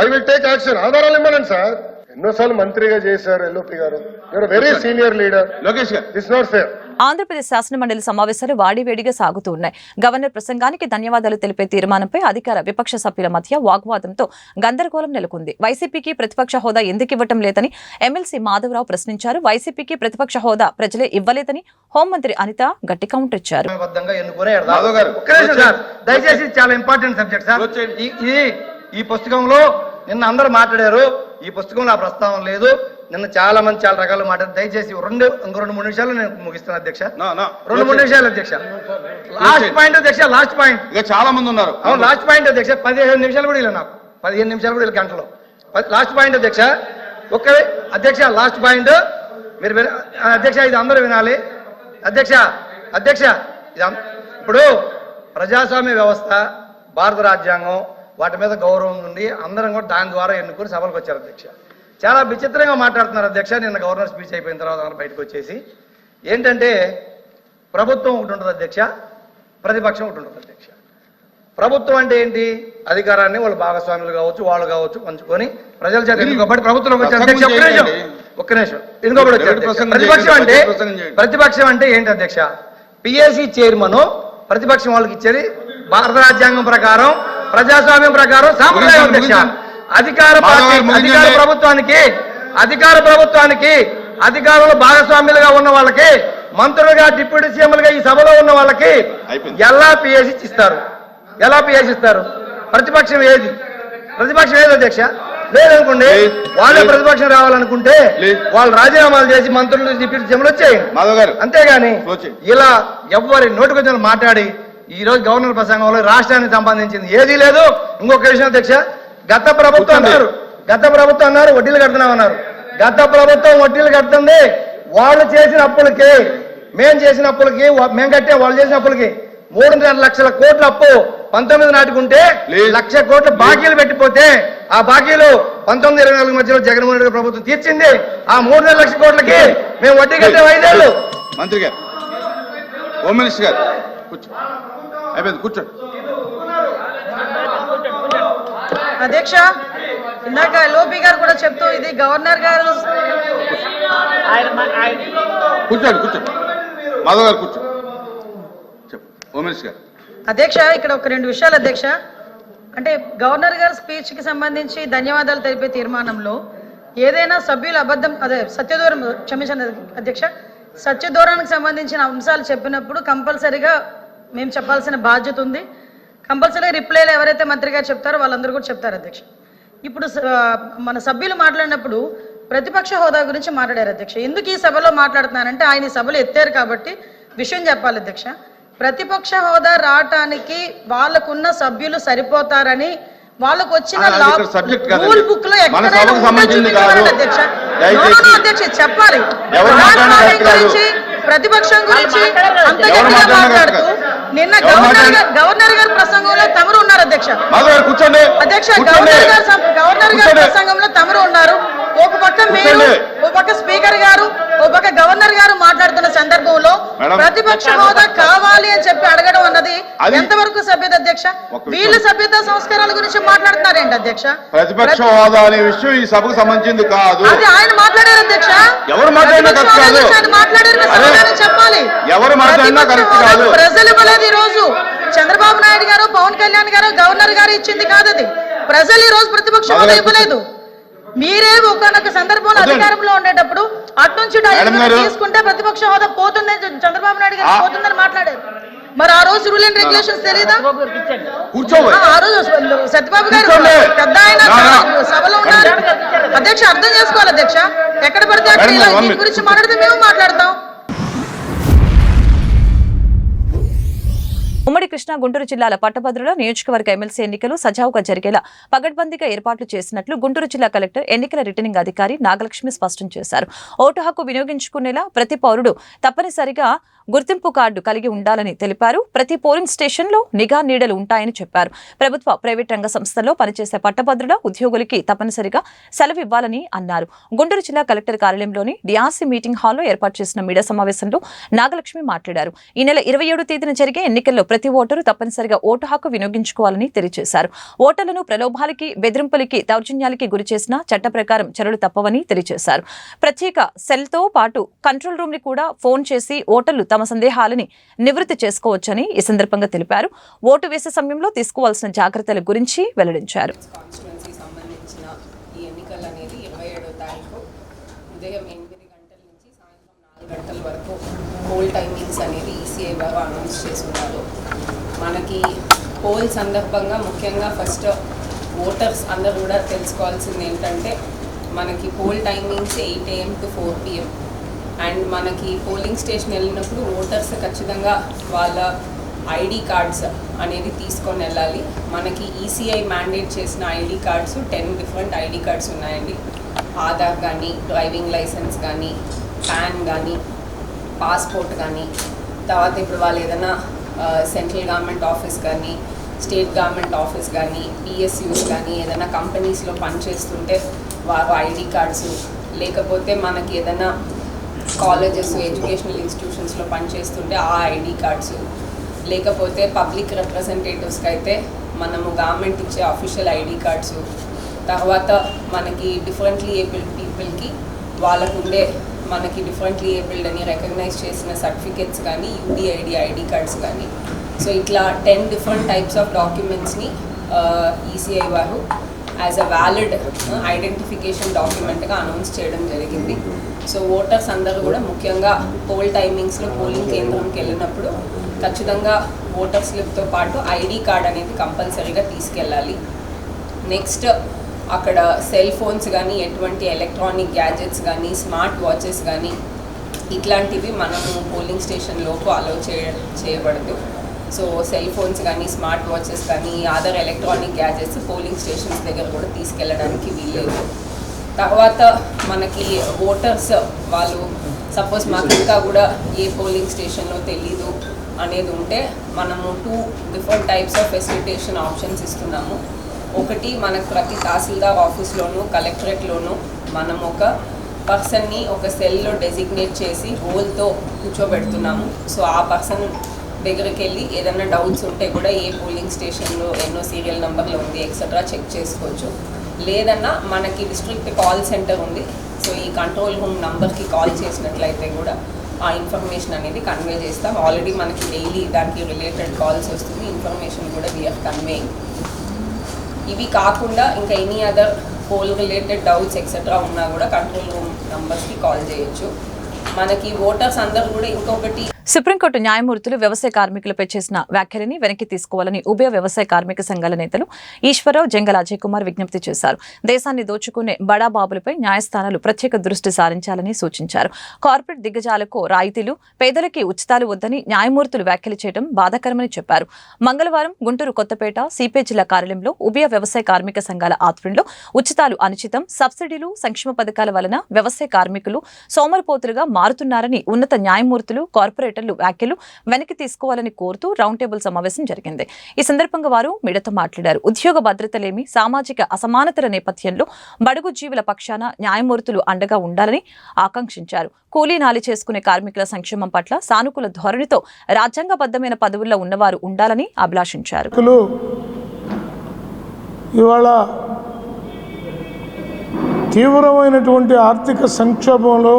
ఐ విల్ టేక్ యాక్షన్. ఆధారాలు ఇవ్వనండి సార్. ఎన్నోసార్లు మంత్రిగా చేశారు ఎల్ఓపి గారు. You're very senior leader. Lokesh గారు, దిస్ నాట్ ఫేర్. ఆంధ్రప్రదేశ్ శాసనమండలి సమావేశాలు వాడివేడిగా సాగుతూ ఉన్నాయి. గవర్నర్ ప్రసంగానికి ధన్యవాదాలు తెలిపే తీర్మానంపై అధికార విపక్ష సభ్యుల మధ్య వాగ్వాదంతో గందరగోళం నెలకొంది. వైసీపీకి ప్రతిపక్ష హోదా ఎందుకు ఇవ్వటం లేదని ఎమ్మెల్సీ మాధవరావు ప్రశ్నించారు. వైసీపీకి ప్రతిపక్ష హోదా ప్రజలే ఇవ్వలేదని హోంమంత్రి అనిత గట్టి కౌంటర్ ఇచ్చారు. దయచేసి చాలా ఇంపార్టెంట్ సబ్జెక్ట్ సార్. ఈ పుస్తకంలో నిన్న అందరూ మాట్లాడారు. ఈ పుస్తకంలో ఆ ప్రస్తావన లేదు. నిన్న చాలా మంది చాలా రకాలు మాట్లాడారు. దయచేసి ఇంకో 2-3 నిమిషాలు నేను ముగిస్తాను అధ్యక్ష. నా, నా. 2-3 నిమిషాలు అధ్యక్ష. లాస్ట్ పాయింట్ అధ్యక్ష, లాస్ట్ పాయింట్. ఇక చాలా మంది ఉన్నారు. అవును, లాస్ట్ పాయింట్ అధ్యక్ష. 15 నిమిషాలు కూడా ఇలా నాకు 15 నిమిషాలు కూడా ఇలా గంటలో. లాస్ట్ పాయింట్ అధ్యక్ష. ఒక్కడే అధ్యక్ష, లాస్ట్ పాయింట్ మీరు అధ్యక్ష, ఇది అందరూ వినాలి అధ్యక్ష. అధ్యక్ష, ఇప్పుడు ప్రజాస్వామ్య వ్యవస్థ, భారత రాజ్యాంగం, వాటి మీద గౌరవం నుండి అందరం కూడా దాని ద్వారా ఎన్నుకొని సభలకు వచ్చారు అధ్యక్ష. చాలా విచిత్రంగా మాట్లాడుతున్నారు అధ్యక్ష. నిన్న గవర్నర్ స్పీచ్ అయిపోయిన తర్వాత బయటకు వచ్చేసి ఏంటంటే ప్రభుత్వం ఒకటి ఉంటుంది అధ్యక్ష, ప్రతిపక్షం ఒకటి ఉంటుంది అధ్యక్ష. ప్రభుత్వం అంటే ఏంటి? అధికారాన్ని వాళ్ళు భాగస్వాములు కావచ్చు, వాళ్ళు కావచ్చు పంచుకొని ప్రజల చేత ఎన్నుకోబడి ప్రభుత్వంలోకి వచ్చారు అధ్యక్ష. ఒక్క నిమిషం ఎన్నుకోబడి వచ్చారు. ప్రతిపక్షం అంటే ఏంటి అధ్యక్ష? పిఎస్సి చైర్మన్ ప్రతిపక్షం వాళ్ళకి ఇచ్చేది భారత రాజ్యాంగం ప్రకారం, ప్రజాస్వామ్యం ప్రకారం సాంప్రదాయం అధ్యక్ష. అధికార ప్రభుత్వానికి అధికారంలో భాగస్వామ్యులుగా ఉన్న వాళ్ళకి, మంత్రులుగా, డిప్యూటీ సీఎంలుగా ఈ సభలో ఉన్న వాళ్ళకి ఎలా పిఎస్సి ఇస్తారు? ఎలా పిఎస్సి ఇస్తారు? ప్రతిపక్షం ఏది అధ్యక్ష? లేదనుకోండి, వాళ్ళే ప్రతిపక్షం రావాలనుకుంటే వాళ్ళు రాజీనామాలు చేసి మంత్రులు, డిప్యూటీ సీఎంలు వచ్చేయండి. అంతేగాని ఇలా ఎవరి నోటికొచ్చిన మాట్లాడి ఈ రోజు గవర్నర్ ప్రసంగంలో రాష్ట్రానికి సంబంధించింది ఏదీ లేదు. ఇంకొక విషయం అధ్యక్ష, గత ప్రభుత్వం అన్నారు వడ్డీలు కడుతున్నామన్నారు. గత ప్రభుత్వం వడ్డీలు కడుతుంది వాళ్ళు చేసిన అప్పులకి, మేము చేసిన అప్పులకి, మేము కట్టే వాళ్ళు చేసిన అప్పులకి 3.5 లక్షల కోట్ల అప్పు 19 నాటికి ఉంటే 1 లక్ష కోట్ల బాకీలు పెట్టిపోతే ఆ బాకీలు 19-24 మధ్యలో జగన్మోహన్ రెడ్డి ప్రభుత్వం తీర్చింది. ఆ 3.5 లక్షల కోట్లకి మేము వడ్డీ కట్టే 5 ఏళ్ళు. మంత్రి గారు, హోమ్ మినిస్టర్ గారు కూర్చో, అయిపోయింది కూర్చోండి. అధ్యక్ష, ఇందాక లోపి గారు కూడా చెప్తూ ఇది గవర్నర్ గారు. కూర్చోండి మాధవ్ గారు కూర్చోండి. హోమ్ మినిస్టర్ గారు. అధ్యక్ష, ఇక్కడ ఒక 2 విషయాలు అధ్యక్ష. అంటే గవర్నర్ గారి స్పీచ్ కి సంబంధించి ధన్యవాదాలు తెలిపే తీర్మానంలో ఏదైనా సభ్యులు సత్యదూరం క్షమించండి అధ్యక్ష, సత్యదూరానికి సంబంధించిన అంశాలు చెప్పినప్పుడు కంపల్సరీగా మేము చెప్పాల్సిన బాధ్యత ఉంది. కంపల్సరీగా రిప్లైలో ఎవరైతే మంత్రి గారు చెప్తారో వాళ్ళందరూ కూడా చెప్తారు అధ్యక్ష. ఇప్పుడు మన సభ్యులు మాట్లాడినప్పుడు ప్రతిపక్ష హోదా గురించి మాట్లాడారు అధ్యక్ష. ఎందుకు ఈ సభలో మాట్లాడుతున్నానంటే ఆయన ఈ సభలో ఎత్తారు కాబట్టి విషయం చెప్పాలి అధ్యక్ష. ప్రతిపక్ష హోదా రావటానికి వాళ్ళకున్న సభ్యులు సరిపోతారని వాళ్ళకు వచ్చిన రూల్ బుక్ లో అధ్యక్ష చెప్పాలి. గురించి ప్రతిపక్షం గురించి అంత గట్టిగా మాట్లాడుతూ నిన్న గవర్నర్ గారి ప్రసంగంలో తమరు ఉన్నారు అధ్యక్ష. గవర్నర్ గారి ప్రసంగంలో తమరు ఉన్నారు. ఒక పక్క మీరు, ఒక పక్క స్పీకర్ గారు, ఒక పక్క గవర్నర్ గారు మాట్లాడుతున్న సందర్భంలో ప్రతిపక్ష హోదా కావాలి అని చెప్పి అడగడం అన్నది ఎంతవరకు సభ్యత అధ్యక్ష? వీళ్ళ సభ్యత సంస్కారాల గురించి మాట్లాడుతున్నారేంటి అధ్యక్ష? ప్రతిపక్ష హోదా అనే విషయం ఈ సభకు సంబంధించింది కాదు. అది ఆయన మాట్లాడారు అధ్యక్ష. ఎవరు మాట్లాడినా చెప్పాలి. ఎవరు మాట్లాడినా కరెక్ట్ కాదు. ప్రజలు ఇవ్వలేదు ఈ రోజు. చంద్రబాబు నాయుడు గారు, పవన్ కళ్యాణ్ గారు, గవర్నర్ గారు ఇచ్చింది కాదు అది. ప్రజలు ఈ రోజు ప్రతిపక్ష హోదా ఇవ్వలేదు. మీరే ఒకనొక సందర్భంలో అధికారంలో ఉండేటప్పుడు అట్నుంచి తీసుకుంటే ప్రతిపక్ష హోదా పోతుంది, చంద్రబాబు నాయుడు గారు పోతుందని మాట్లాడారు. మరి ఆ రోజు రూల్ అండ్ రెగ్యులేషన్స్ తెలీదా? ఆ రోజు సత్యబాబు గారు పెద్ద ఆయన సభలో ఉన్నారు అధ్యక్ష. అర్థం చేసుకోవాలి అధ్యక్ష. ఎక్కడ పడితే అక్కడ ఇలా దీని గురించి మాట్లాడితే మేము మాట్లాడతాం. ఉమ్మడి కృష్ణా గుంటూరు జిల్లాల పట్టభద్రుల నియోజకవర్గ ఎమ్మెల్సీ ఎన్నికలు సజావుగా జరిగేలా పగడ్బందీగా ఏర్పాట్లు చేసినట్లు గుంటూరు జిల్లా కలెక్టర్, ఎన్నికల రిటర్నింగ్ అధికారి నాగలక్ష్మి స్పష్టం చేశారు. ఓటు హక్కు వినియోగించుకునేలా ప్రతి పౌరుడు తప్పనిసరిగా గుర్తింపు కార్డు కలిగి ఉండాలని తెలిపారు. ప్రతి పోలింగ్ స్టేషన్లో నిఘా నీడలు ఉంటాయని చెప్పారు. ప్రభుత్వ, ప్రైవేట్ రంగ సంస్థల్లో పనిచేసే పట్టభద్రుల ఉద్యోగులకి తప్పనిసరిగా సెలవు ఇవ్వాలని అన్నారు. గుంటూరు జిల్లా కలెక్టర్ కార్యాలయంలోని డిఆర్సీ మీటింగ్ హాల్లో ఏర్పాటు చేసిన మీడియా సమావేశంలో నాగలక్ష్మి మాట్లాడారు. ఈ నెల 27వ తేదీన జరిగే ఎన్నికల్లో ప్రతి ఓటరు తప్పనిసరిగా ఓటు హక్కు వినియోగించుకోవాలని తెలియజేశారు. ఓటర్లను ప్రలోభాలకి, బెదిరింపులకి, దౌర్జన్యాలకి గురి చేసిన చట్ట ప్రకారం చర్యలు తప్పవని తెలియజేశారు. ప్రత్యేక సెల్తో పాటు కంట్రోల్ రూమ్ ని కూడా ఫోన్ చేసి ఓటర్లు తమ సందేహాలని నివృత్తి చేసుకోవచ్చని ఈ సందర్భంగా తెలిపారు. ఓటు వేసే సమయంలో తీసుకోవాల్సిన జాగ్రత్తల గురించి వెల్లడించారు. పోల్ టైమింగ్స్ అనేది ఈసీఐ వారు అనౌన్స్ చేస్తున్నారు. మనకి పోల్ సందర్భంగా ముఖ్యంగా ఫస్ట్ ఓటర్స్ అందరూ కూడా తెలుసుకోవాల్సింది ఏంటంటే మనకి poll timings 8 AM to 4 PM. And మనకి పోలింగ్ స్టేషన్ వెళ్ళినప్పుడు ఓటర్స్ ఖచ్చితంగా వాళ్ళ ఐడి కార్డ్స్ అనేది తీసుకొని వెళ్ళాలి. మనకి ఈసీఐ మ్యాండేట్ చేసిన ID cards 10 different ID cards ఉన్నాయండి. ఆధార్ కానీ, డ్రైవింగ్ లైసెన్స్ కానీ, పాన్ కానీ, పాస్పోర్ట్ కానీ, తర్వాత ఇప్పుడు వాళ్ళు ఏదైనా సెంట్రల్ గవర్నమెంట్ ఆఫీస్ కానీ, స్టేట్ గవర్నమెంట్ ఆఫీస్ కానీ, పిఎస్యూస్ కానీ ఏదైనా కంపెనీస్లో పనిచేస్తుంటే వారు ఐడి కార్డ్స్, లేకపోతే మనకి ఏదైనా కాలేజెస్, ఎడ్యుకేషనల్ ఇన్స్టిట్యూషన్స్లో పనిచేస్తుంటే ఆ ఐడి కార్డ్స్, లేకపోతే పబ్లిక్ రిప్రజెంటేటివ్స్కి అయితే మనము గవర్నమెంట్ ఇచ్చే అఫీషియల్ ఐడి కార్డ్స్, తర్వాత మనకి డిఫరెంట్లీ ఏబుల్డ్ పీపుల్కి వాళ్ళకు ఉండే మనకి డిఫరెంట్లీ ఏబుల్డ్ అని రికగ్నైజ్ చేసిన సర్టిఫికెట్స్ కానీ, యూడిఐడి ఐడి కార్డ్స్ కానీ, సో ఇట్లా 10 డిఫరెంట్ టైప్స్ ఆఫ్ డాక్యుమెంట్స్ని ఈసీఐ వారు యాజ్ అ వ్యాలిడ్ ఐడెంటిఫికేషన్ డాక్యుమెంట్గా అనౌన్స్ చేయడం జరిగింది. సో ఓటర్స్ అందరూ కూడా ముఖ్యంగా పోల్ టైమింగ్స్లో పోలింగ్ కేంద్రంకి వెళ్ళినప్పుడు ఖచ్చితంగా ఓటర్ స్లిప్తో పాటు ఐడి కార్డ్ అనేది కంపల్సరీగా తీసుకెళ్ళాలి. నెక్స్ట్ అక్కడ సెల్ ఫోన్స్ కానీ, ఎటువంటి ఎలక్ట్రానిక్ గ్యాజెట్స్ కానీ, స్మార్ట్ వాచెస్ కానీ ఇట్లాంటివి మనము పోలింగ్ స్టేషన్లోపు అలౌ చేయబడదు. సో సెల్ ఫోన్స్ కానీ, స్మార్ట్ వాచెస్ కానీ, other electronic gadgets polling stations దగ్గర కూడా తీసుకెళ్ళడానికి వీల్లేదు. తర్వాత మనకి ఓటర్స్ వాళ్ళు సపోజ్ మాకు ఇంకా కూడా ఏ పోలింగ్ స్టేషన్లో తెలీదు అనేది ఉంటే మనము 2 different types of facilitation options ఇస్తున్నాము. ఒకటి మనకు ప్రతి తహసీల్దార్ ఆఫీస్లోనూ, కలెక్టరేట్లోనూ మనం ఒక పర్సన్ని ఒక సెల్లో డెసిగ్నేట్ చేసి రోల్తో కూర్చోబెడుతున్నాము. సో ఆ పర్సన్ దగ్గరికి వెళ్ళి ఏదైనా డౌట్స్ ఉంటే కూడా ఏ పోలింగ్ స్టేషన్లో ఎన్నో సీరియల్ నెంబర్లో ఉంది ఎక్సెట్రా చెక్ చేసుకోవచ్చు. లేదన్నా మనకి డిస్ట్రిక్ట్ కాల్ సెంటర్ ఉంది. సో ఈ కంట్రోల్ రూమ్ నంబర్కి కాల్ చేసినట్లయితే కూడా ఆ ఇన్ఫర్మేషన్ అనేది కన్వే చేస్తాం. ఆల్రెడీ మనకి డైలీ దానికి రిలేటెడ్ కాల్స్ వస్తుంది, ఇన్ఫర్మేషన్ కూడా వీఆర్ కన్వేయింగ్. ఇవి కాకుండా ఇంకా any other poll related doubts etcetera ఉన్నా కూడా కంట్రోల్ రూమ్ నంబర్స్కి కాల్ చేయొచ్చు. మనకి ఓటర్స్ అందరూ కూడా ఇంకొకటి, సుప్రీంకోర్టు న్యాయమూర్తులు వ్యవసాయ కార్మికులపై చేసిన వ్యాఖ్యలని వెనక్కి తీసుకోవాలని ఉభయ వ్యవసాయ కార్మిక సంఘాల నేతలు ఈశ్వరరావు, జంగల అజయ్ కుమార్ విజ్ఞప్తి చేశారు. దేశాన్ని దోచుకునే బడాబాబులపై న్యాయస్థానాలు ప్రత్యేక దృష్టి సారించాలని సూచించారు. కార్పొరేట్ దిగ్గజాలకు రాయితీలు, పేదలకి ఉచితాలు వద్దని న్యాయమూర్తులు వ్యాఖ్యలు చేయడం బాధాకరమని చెప్పారు. మంగళవారం గుంటూరు కొత్తపేట సిపిఐ జిల్లా కార్యాలయంలో ఉభయ వ్యవసాయ కార్మిక సంఘాల ఆధ్వర్యంలో ఉచితాలు అనుచితం, సబ్సిడీలు, సంక్షేమ పథకాల వలన వ్యవసాయ కార్మికులు సోమరిపోతులుగా మారుతున్నారని ఉన్నత న్యాయమూర్తులు కార్పొరేటర్లు వ్యాఖ్యలు వెనక్కి తీసుకోవాలని కోరుతూ రౌండ్ టేబుల్ సమావేశం జరిగింది. ఈ సందర్భంగా వారు మీడియాతో మాట్లాడారు. ఉద్యోగ భద్రతలేమి, సామాజిక అసమానతల నేపథ్యంలో బడుగు జీవుల పక్షాన న్యాయమూర్తులు అండగా ఉండాలని ఆకాంక్షించారు. కూలీ నాలి చేసుకునే కార్మికుల సంక్షేమం పట్ల సానుకూల ధోరణితో రాజ్యాంగబద్ధమైన పదవుల్లో ఉన్నవారు ఉండాలని అభిలాషించారు. ఇవాళ తీవ్రమైనటువంటి ఆర్థిక సంక్షోభంలో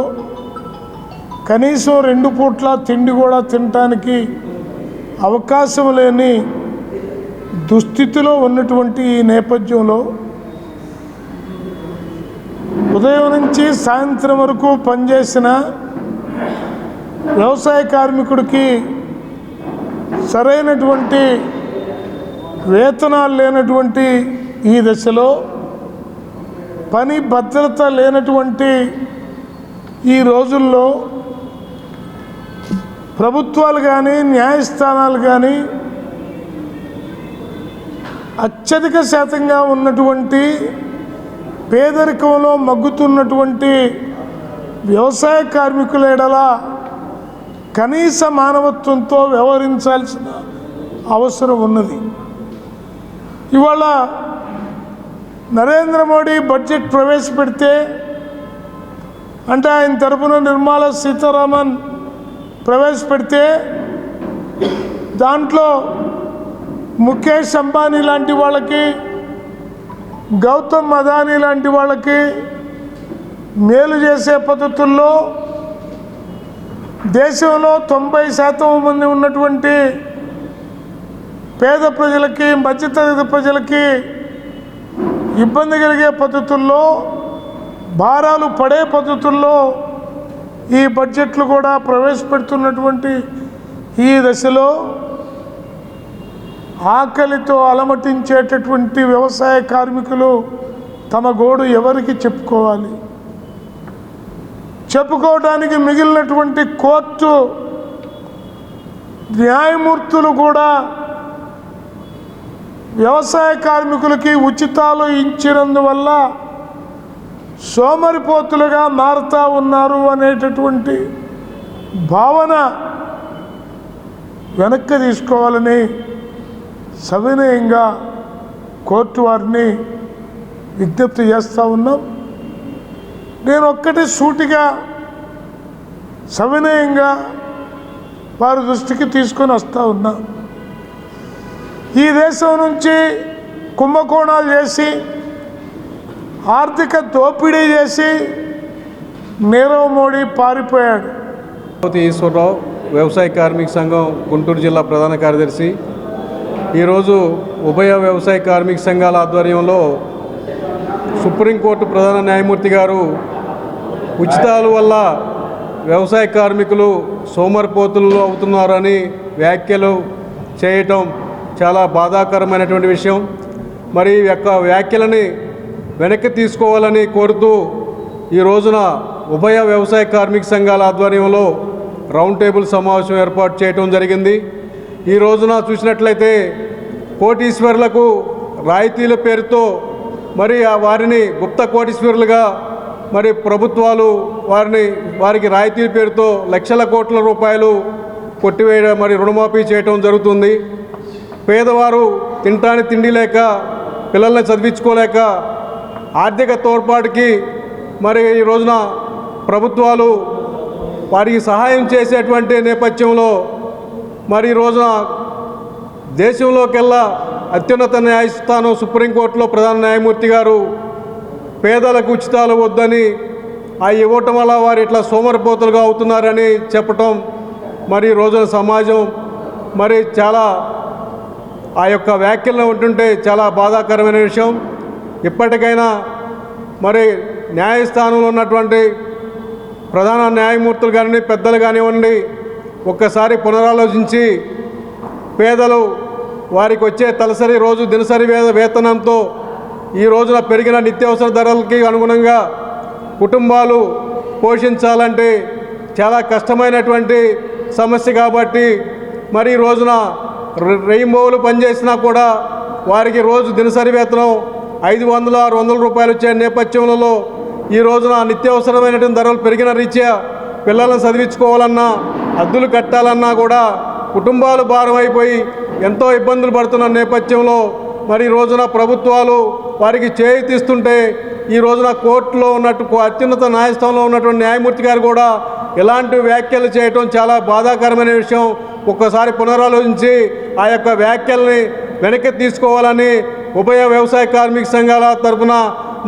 కనీసం 2 పూట్ల తిండి కూడా తినటానికి అవకాశం లేని దుస్థితిలో ఉన్నటువంటి ఈ నేపథ్యంలో ఉదయం నుంచి సాయంత్రం వరకు పనిచేసిన వ్యవసాయ కార్మికుడికి సరైనటువంటి వేతనాలు లేనటువంటి ఈ దశలో, పని భద్రత లేనటువంటి ఈ రోజుల్లో ప్రభుత్వాలు కానీ, న్యాయస్థానాలు కానీ అత్యధిక శాతంగా ఉన్నటువంటి పేదరికంలో మగ్గుతున్నటువంటి వ్యవసాయ కార్మికుల ఎడల కనీస మానవత్వంతో వ్యవహరించాల్సిన అవసరం ఉన్నది. ఇవాళ నరేంద్ర మోడీ బడ్జెట్ ప్రవేశపెడితే, అంటే ఆయన తరపున నిర్మలా సీతారామన్ ప్రవేశపెడితే, దాంట్లో ముఖేష్ అంబానీ లాంటి వాళ్ళకి, గౌతమ్ అదానీ లాంటి వాళ్ళకి మేలు చేసే పద్ధతుల్లో దేశంలో 90% మంది ఉన్నటువంటి పేద ప్రజలకి, మధ్యతరగతి ప్రజలకి ఇబ్బంది కలిగే పద్ధతుల్లో, భారాలు పడే పద్ధతుల్లో ఈ బడ్జెట్లు కూడా ప్రవేశపెడుతున్నటువంటి ఈ దశలో ఆకలితో అలమటించేటటువంటి వ్యవసాయ కార్మికులు తమ గోడు ఎవరికి చెప్పుకోవాలి? చెప్పుకోవడానికి మిగిలినటువంటి కోర్టు న్యాయమూర్తులు కూడా వ్యవసాయ కార్మికులకి ఉచితాలు ఇచ్చినందువల్ల సోమరిపోతులుగా మారుతూ ఉన్నారు అనేటటువంటి భావన వెనక్కి తీసుకోవాలని సవినయంగా కోర్టు వారిని విజ్ఞప్తి చేస్తూ ఉన్నాం. నేను ఒక్కటి సూటిగా సవినయంగా వారి దృష్టికి తీసుకొని వస్తూ ఉన్నా. ఈ దేశం నుంచి కుంభకోణాలు చేసి ఆర్థిక దోపిడీ చేసి నీరవ్ మోడీ పారిపోయాడు. ఈశ్వరరావు, వ్యవసాయ కార్మిక సంఘం గుంటూరు జిల్లా ప్రధాన కార్యదర్శి. ఈరోజు ఉభయ వ్యవసాయ కార్మిక సంఘాల ఆధ్వర్యంలో సుప్రీంకోర్టు ప్రధాన న్యాయమూర్తి గారు ఉచితాల వల్ల వ్యవసాయ కార్మికులు సోమరిపోతులు అవుతున్నారని వ్యాఖ్యలు చేయటం చాలా బాధాకరమైనటువంటి విషయం. మరి ఈ యొక్క వ్యాఖ్యలని వెనక్కి తీసుకోవాలని కోరుతూ ఈ రోజున ఉభయ వ్యవసాయ కార్మిక సంఘాల ఆధ్వర్యంలో రౌండ్ టేబుల్ సమావేశం ఏర్పాటు చేయడం జరిగింది. ఈ రోజున చూసినట్లయితే కోటీశ్వరులకు రాయితీల పేరుతో మరి వారిని గుప్త కోటీశ్వరులుగా మరి ప్రభుత్వాలు వారికి రాయితీల పేరుతో లక్షల కోట్ల రూపాయలు కొట్టివేయడం, మరి రుణమాఫీ చేయడం జరుగుతుంది. పేదవారు తినటానికి తిండి లేక, పిల్లల్ని చదివించుకోలేక ఆర్థిక తోడ్పాటుకి మరి ఈ రోజున ప్రభుత్వాలు వారికి సహాయం చేసేటువంటి నేపథ్యంలో మరి ఈ రోజున దేశంలోకెల్లా అత్యున్నత న్యాయస్థానం సుప్రీంకోర్టులో ప్రధాన న్యాయమూర్తి గారు పేదలకు ఉచితాలు వద్దని ఇవ్వటం వల్ల వారు ఇట్లా సోమరిపోతులుగా అవుతున్నారని చెప్పటం మరి ఈ రోజున సమాజం మరి చాలా ఆ యొక్క వ్యాఖ్యలను ఉంటుంటే చాలా బాధాకరమైన విషయం. ఇప్పటికైనా మరి న్యాయస్థానంలో ఉన్నటువంటి ప్రధాన న్యాయమూర్తులు కానీ పెద్దలు కానివ్వండి ఒక్కసారి పునరాలోచించి పేదలు వారికి వచ్చే తలసరి రోజు దినసరి వేతనంతో ఈ రోజున పెరిగిన నిత్యావసర ధరలకి అనుగుణంగా కుటుంబాలు పోషించాలంటే చాలా కష్టమైనటువంటి సమస్య కాబట్టి మరి ఈ రోజున రెయిన్బోలు పనిచేసినా కూడా వారికి రోజు దినసరి వేతనం 500-600 రూపాయలు వచ్చే నేపథ్యంలో ఈ రోజున నిత్యావసరమైనటువంటి ధరలు పెరిగిన రీత్యా పిల్లలను చదివించుకోవాలన్నా అద్దులు కట్టాలన్నా కూడా కుటుంబాలు భారం అయిపోయి ఎంతో ఇబ్బందులు పడుతున్న నేపథ్యంలో మరి ఈ రోజున ప్రభుత్వాలు వారికి చేయూతిస్తుంటే ఈ రోజున కోర్టులో ఉన్నట్టు అత్యున్నత న్యాయస్థానంలో ఉన్నటువంటి న్యాయమూర్తి గారు కూడా ఇలాంటి వ్యాఖ్యలు చేయటం చాలా బాధాకరమైన విషయం. ఒక్కసారి పునరాలోచించి ఆ యొక్క వ్యాఖ్యల్ని వెనక్కి తీసుకోవాలని ఉభయ వ్యవసాయ కార్మిక సంఘాల తరఫున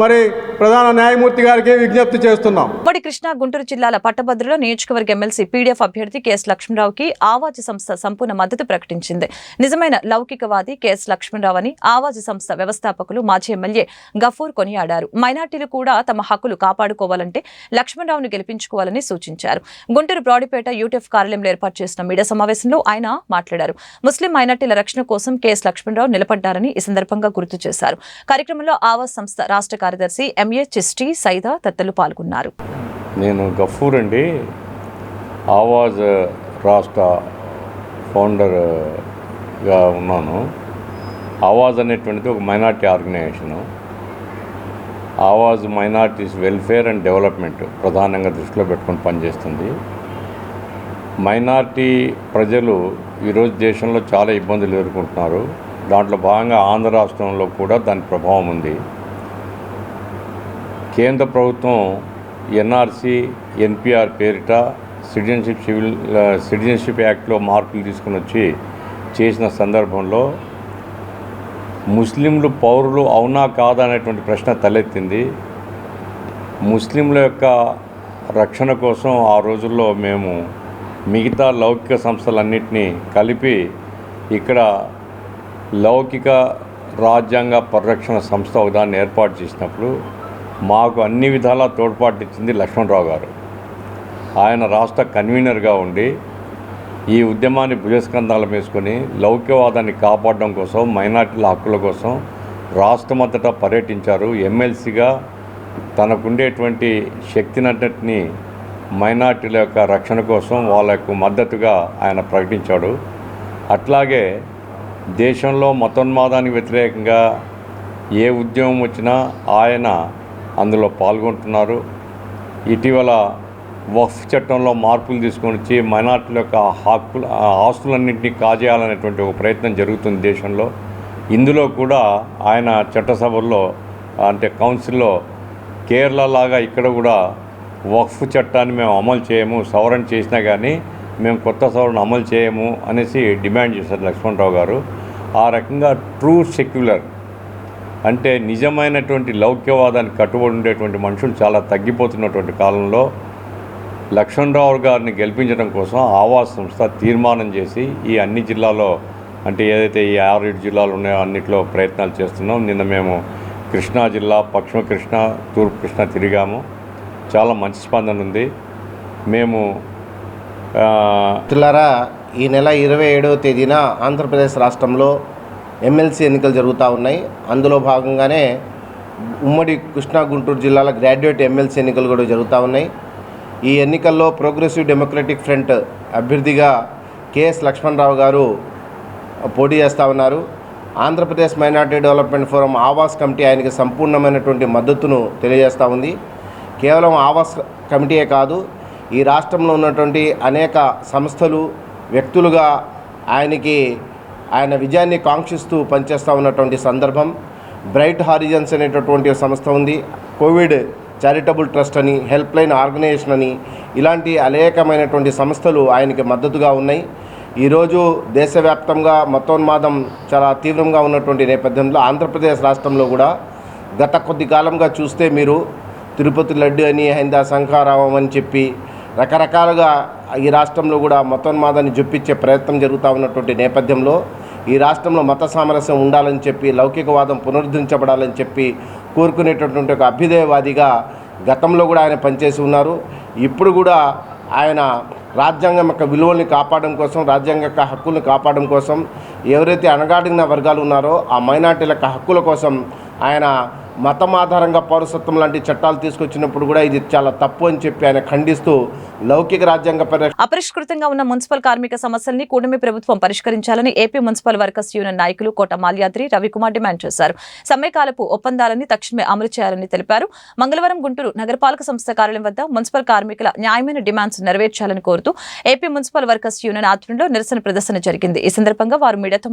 మరి ప్రధాన న్యాయమూర్తి గారికి విజ్ఞప్తి చేస్తున్నాం. ఉమ్మడి కృష్ణా గుంటూరు జిల్లాల పట్టభద్రుల నియోజకవర్గ ఎమ్మెల్సీ పీడీఎఫ్ అభ్యర్థి కెఎస్ లక్ష్మణరావుకి ఆవాజ్ సంస్థ సంపూర్ణ మద్దతు ప్రకటించింది. నిజమైన లౌకికవాది కెఎస్ లక్ష్మణరావు అని ఆవాజ్ సంస్థ వ్యవస్థాపకులు మాజీ ఎమ్మెల్యే గఫూర్ కొనియాడారు. మైనార్టీలు కూడా తమ హక్కులు కాపాడుకోవాలంటే లక్ష్మణరావును గెలిపించుకోవాలని సూచించారు. గుంటూరు బ్రాడీపేట యూటీఎఫ్ కార్యాలయంలో ఏర్పాటు చేసిన మీడియా సమావేశంలో ఆయన మాట్లాడారు. ముస్లిం మైనార్టీల రక్షణ కోసం కెఎస్ లక్ష్మణరావు నిలబడ్డారని ఈ సందర్భంగా గుర్తు చేశారు. కార్యక్రమంలో ఆవాజ్ సంస్థ రాష్ట్ర కార్యదర్శి ఎంఏ చిస్టి సైదా తదితరులు పాల్గొన్నారు. నేను గఫూర్ అండి, ఆవాజ్ రాష్ట్ర ఫౌండర్గా ఉన్నాను. ఆవాజ్ అనేటువంటిది ఒక minority organisation. Awaaz minorities welfare and development ప్రధానంగా దృష్టిలో పెట్టుకొని పనిచేస్తుంది. మైనార్టీ ప్రజలు ఈరోజు దేశంలో చాలా ఇబ్బందులు ఎదుర్కొంటున్నారు. దాంట్లో భాగంగా ఆంధ్ర రాష్ట్రంలో కూడా దాని ప్రభావం ఉంది. కేంద్ర ప్రభుత్వం ఎన్ఆర్సీ ఎన్పిఆర్ పేరిట సిటిజన్షిప్ యాక్ట్లో మార్పులు తీసుకుని వచ్చి చేసిన సందర్భంలో ముస్లింలు పౌరులు అవునా కాదా అనేటువంటి ప్రశ్న తలెత్తింది. ముస్లింల యొక్క రక్షణ కోసం ఆ రోజుల్లో మేము మిగతా లౌకిక సంస్థలన్నింటినీ కలిపి ఇక్కడ లౌకిక రాజ్యాంగ పరిరక్షణ సంస్థ ఒకదాన్ని ఏర్పాటు చేసినప్పుడు మాకు అన్ని విధాలా తోడ్పాటు ఇచ్చింది లక్ష్మణరావు గారు. ఆయన రాష్ట్ర కన్వీనర్గా ఉండి ఈ ఉద్యమాన్ని భుజస్కంధాలు వేసుకొని లౌకికవాదాన్ని కాపాడడం కోసం, మైనార్టీల హక్కుల కోసం రాష్ట్రమంతటా పర్యటించారు. ఎమ్మెల్సీగా తనకుండేటువంటి శక్తినంతటిని మైనార్టీల యొక్క రక్షణ కోసం వాళ్ళకు మద్దతుగా ఆయన ప్రకటించాడు. అట్లాగే దేశంలో మతోన్మాదానికి వ్యతిరేకంగా ఏ ఉద్యమం వచ్చినా ఆయన అందులో పాల్గొంటున్నారు. ఇటీవల వక్ఫ్ చట్టంలో మార్పులు తీసుకొని వచ్చి మైనార్టీల యొక్క ఆస్తులన్నింటినీ కాజేయాలనేటువంటి ఒక ప్రయత్నం జరుగుతుంది దేశంలో. ఇందులో కూడా ఆయన చట్టసభల్లో అంటే కౌన్సిల్లో కేరళ లాగా ఇక్కడ కూడా వక్ఫ్ చట్టాన్ని మేము అమలు చేయము, సవరణ చేసినా కానీ మేము కొత్త సవరణ అమలు చేయము అనేసి డిమాండ్ చేశారు లక్ష్మణరావు గారు. ఆ రకంగా ట్రూ సెక్యులర్ అంటే నిజమైనటువంటి లౌక్యవాదానికి కట్టుబడి ఉండేటువంటి మనుషులు చాలా తగ్గిపోతున్నటువంటి కాలంలో లక్ష్మణరావు గారిని గెలిపించడం కోసం ఆవాస్ సంస్థ తీర్మానం చేసి ఈ అన్ని జిల్లాలో అంటే ఏదైతే ఈ 6-7 జిల్లాలు ఉన్నాయో అన్నింటిలో ప్రయత్నాలు చేస్తున్నాం. నిన్న మేము కృష్ణా జిల్లా, పశ్చిమ కృష్ణా, తూర్పు కృష్ణా తిరిగాము. చాలా మంచి స్పందన ఉంది. మేము మిత్రులారా, ఈ నెల 27వ తేదీన ఆంధ్రప్రదేశ్ రాష్ట్రంలో ఎమ్మెల్సీ ఎన్నికలు జరుగుతూ ఉన్నాయి. అందులో భాగంగానే ఉమ్మడి కృష్ణా, గుంటూరు జిల్లాల గ్రాడ్యుయేట్ ఎమ్మెల్సీ ఎన్నికలు కూడా జరుగుతూ ఉన్నాయి. ఈ ఎన్నికల్లో ప్రోగ్రెసివ్ డెమోక్రటిక్ ఫ్రంట్ అభ్యర్థిగా కెఎస్ లక్ష్మణరావు గారు పోటీ చేస్తూ ఉన్నారు. Andhra Pradesh minority development forum Awas committee ఆయనకి సంపూర్ణమైనటువంటి మద్దతును తెలియజేస్తూ ఉంది. కేవలం ఆవాస్ కమిటీయే కాదు, ఈ రాష్ట్రంలో ఉన్నటువంటి అనేక సంస్థలు, వ్యక్తులుగా ఆయన విజయాన్ని కాంక్షిస్తూ పనిచేస్తూ ఉన్నటువంటి సందర్భం. బ్రైట్ హారిజన్స్ అనేటటువంటి సంస్థ ఉంది, కోవిడ్ చారిటబుల్ ట్రస్ట్ అని, హెల్ప్ లైన్ ఆర్గనైజేషన్ అని, ఇలాంటి అనేకమైనటువంటి సంస్థలు ఆయనకి మద్దతుగా ఉన్నాయి. ఈరోజు దేశవ్యాప్తంగా మతోన్మాదం చాలా తీవ్రంగా ఉన్నటువంటి నేపథ్యంలో ఆంధ్రప్రదేశ్ రాష్ట్రంలో కూడా గత కొద్ది కాలంగా చూస్తే మీరు తిరుపతి లడ్డు అని, హైందా శంఖారావం అని చెప్పి రకరకాలుగా ఈ రాష్ట్రంలో కూడా మతోన్మాదాన్ని జొప్పించే ప్రయత్నం జరుగుతూ ఉన్నటువంటి నేపథ్యంలో ఈ రాష్ట్రంలో మత సామరస్యం ఉండాలని చెప్పి, లౌకికవాదం పునరుద్ధరించబడాలని చెప్పి కోరుకునేటటువంటి ఒక అభ్యుదయవాదిగా గతంలో కూడా ఆయన పనిచేసి ఉన్నారు. ఇప్పుడు కూడా ఆయన రాజ్యాంగం యొక్క విలువల్ని కాపాడడం కోసం, రాజ్యాంగ యొక్క హక్కుల్ని కాపాడడం కోసం, ఎవరైతే అణగాడిన వర్గాలు ఉన్నారో ఆ మైనార్టీల యొక్క హక్కుల కోసం ఆయన మతం ఆధారంగా పౌరసత్వం లాంటి చట్టాలు తీసుకొచ్చినప్పుడు కూడా ఇది చాలా తప్పు అని చెప్పి ఆయన ఖండిస్తూ లౌకిక రాజ్యాంగ అపరిష్కృతంగా ఉన్న మున్సిపల్ కార్మిక సమస్యల్ని కూటమి ప్రభుత్వం పరిష్కరించాలని ఏపీ మున్సిపల్ వర్కర్స్ యూనియన్ నాయకులు కోట మాల్యాద్రి, రవికుమార్ డిమాండ్ చేశారు. సమ్మెకాలపు ఒప్పందాలని తక్షణమే అమలు చేయాలని తెలిపారు. మంగళవారం గుంటూరు నగరపాలక సంస్థ కార్యాలయం వద్ద మున్సిపల్ కార్మికుల న్యాయమైన డిమాండ్స్ నెరవేర్చాలని కోరుతూ ఏపీ మున్సిపల్ వర్కర్స్ యూనియన్ ఆధ్వర్యంలో నిరసన ప్రదర్శన జరిగింది. ఈ సందర్భంగా వారు మీడియాతో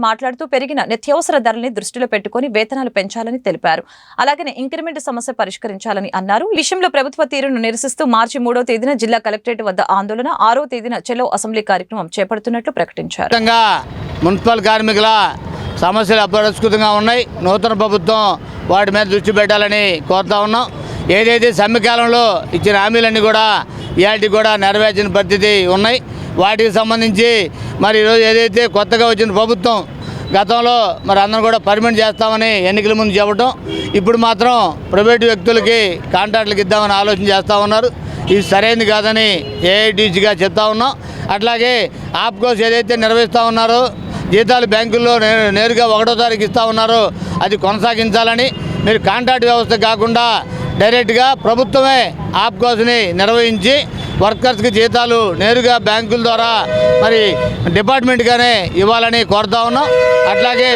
మాట్లాడుతూ పెరిగిన నిత్యావసర ధరల్ని దృష్టిలో పెట్టుకుని వేతనాలు పెంచాలని తెలిపారు. అలాగనే ఇంక్రిమెంట్ సమస్య పరిష్కరించాలని అన్నారు. ఈ విషయంలో ప్రభుత్వ తీరును నిరసిస్తూ మార్చి 3వ తేదీన జిల్లా కలెక్టరేట్ వద్ద ఆందోళన, 6వ తేదీన చెలో అసెంబ్లీ కార్యక్రమం చేపడుతున్నట్లు ప్రకటించారు. మున్సిపల్ కార్మికుల సమస్యలు అపరిష్కృతంగా ఉన్నాయి. నూతన ప్రభుత్వం వాటి మీద దృష్టి పెట్టాలని కోరుతా ఉన్నాం. ఏదైతే సమ్మె కాలంలో ఇచ్చిన హామీలన్నీ కూడా ఇవాటికి కూడా నెరవేర్చిన పరిస్థితి ఉన్నాయి. వాటికి సంబంధించి మరి ఈరోజు ఏదైతే కొత్తగా వచ్చిన ప్రభుత్వం గతంలో మరి అందరం కూడా పర్మిట్ చేస్తామని ఎన్నికల ముందు చెప్పడం, ఇప్పుడు మాత్రం ప్రైవేటు వ్యక్తులకి కాంట్రాక్టులకు ఇద్దామని ఆలోచన చేస్తూ ఉన్నారు. ఇది సరైనది కాదని ఏఐటీసీగా చెప్తా ఉన్నాం. అట్లాగే ఆప్కోస్ ఏదైతే నిర్వహిస్తూ ఉన్నారో, జీతాలు బ్యాంకుల్లో నేరుగా 1వ తారీఖు ఇస్తూ ఉన్నారో అది కొనసాగించాలని, మీరు కాంట్రాక్ట్ వ్యవస్థ కాకుండా డైరెక్ట్గా ప్రభుత్వమే ఆప్కోస్ని నిర్వహించి వర్కర్స్కి జీతాలు నేరుగా బ్యాంకుల ద్వారా మరి డిపార్ట్మెంట్గానే ఇవ్వాలని కోరుతా ఉన్నాం. అట్లాగే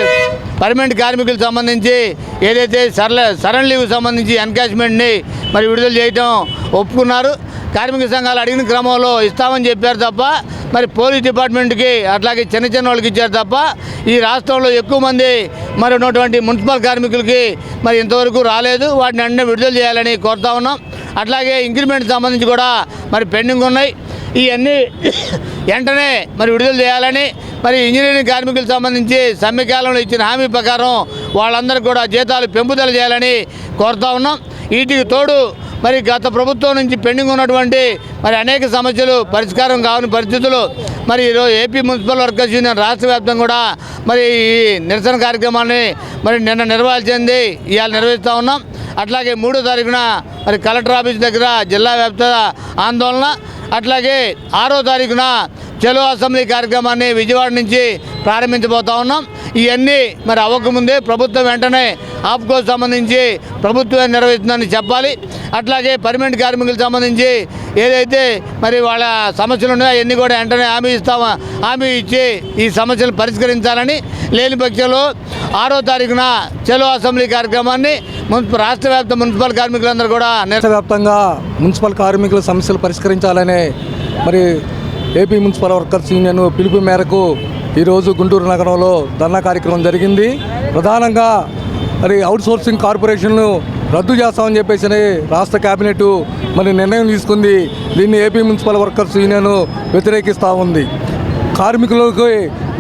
పర్మనెంట్ కార్మికులకు సంబంధించి ఏదైతే సరెండర్ లీవ్ సంబంధించి ఎన్కాష్మెంట్ని మరి విడుదల చేయడం ఒప్పుకున్నారు. కార్మిక సంఘాలు అడిగిన క్రమంలో ఇస్తామని చెప్పారు తప్ప మరి పోలీస్ డిపార్ట్మెంట్కి అట్లాగే చిన్న వాళ్ళకి ఇచ్చారు తప్ప ఈ రాష్ట్రంలో ఎక్కువ మంది మరి ఉన్నటువంటి మున్సిపల్ కార్మికులకి మరి ఇంతవరకు రాలేదు. వాటిని వెంటనే విడుదల చేయాలని కోరుతా ఉన్నాం. అట్లాగే ఇంక్రిమెంట్ సంబంధించి కూడా మరి పెండింగ్ ఉన్నాయి. ఇవన్నీ వెంటనే మరి విడుదల చేయాలని, మరి ఇంజనీరింగ్ కార్మికులకు సంబంధించి సమ్మె కాలంలో ఇచ్చిన హామీ ప్రకారం వాళ్ళందరికీ కూడా జీతాలు పెంపుదల చేయాలని కోరుతా ఉన్నాం. వీటికి తోడు మరి గత ప్రభుత్వం నుంచి పెండింగ్ ఉన్నటువంటి మరి అనేక సమస్యలు పరిష్కారం కావని పరిస్థితులు మరి ఈరోజు ఏపీ మున్సిపల్ వర్కర్స్ యూనియన్ రాష్ట్ర వ్యాప్తంగా కూడా మరి ఈ నిరసన కార్యక్రమాన్ని మరి నిన్న నిర్వహించింది, ఇవాళ నిర్వహిస్తూ ఉన్నాం. అట్లాగే 3వ తారీఖున మరి కలెక్టర్ ఆఫీస్ దగ్గర జిల్లా వ్యాప్త ఆందోళన, అట్లాగే 6వ తారీఖున చెలో అసెంబ్లీ కార్యక్రమాన్ని విజయవాడ నుంచి ప్రారంభించబోతా ఉన్నాం. ఇవన్నీ మరి అవ్వకముందే ప్రభుత్వం వెంటనే ఆప్కోకు సంబంధించి ప్రభుత్వం నిర్వహిస్తుందని చెప్పాలి. అట్లాగే పర్మనెంట్ కార్మికులకు సంబంధించి ఏదైతే మరి వాళ్ళ సమస్యలు ఉన్నాయో అవన్నీ కూడా వెంటనే హామీ ఇచ్చి ఈ సమస్యలు పరిష్కరించాలని, లేని పక్షంలో 6వ తారీఖున చలో అసెంబ్లీ కార్యక్రమాన్ని రాష్ట్ర వ్యాప్త మున్సిపల్ కార్మికులందరూ కూడా వ్యాప్తంగా మున్సిపల్ కార్మికుల సమస్యలు పరిష్కరించాలనే మరి ఏపీ మున్సిపల్ వర్కర్స్ యూనియన్ పిలుపు మేరకు ఈరోజు గుంటూరు నగరంలో ధర్నా కార్యక్రమం జరిగింది. ప్రధానంగా మరి అవుట్సోర్సింగ్ కార్పొరేషన్ను రద్దు చేస్తామని చెప్పేసి రాష్ట్ర కేబినెట్ మరి నిర్ణయం తీసుకుంది. దీన్ని ఏపీ మున్సిపల్ వర్కర్స్ యూనియన్ వ్యతిరేకిస్తూ ఉంది. కార్మికులకి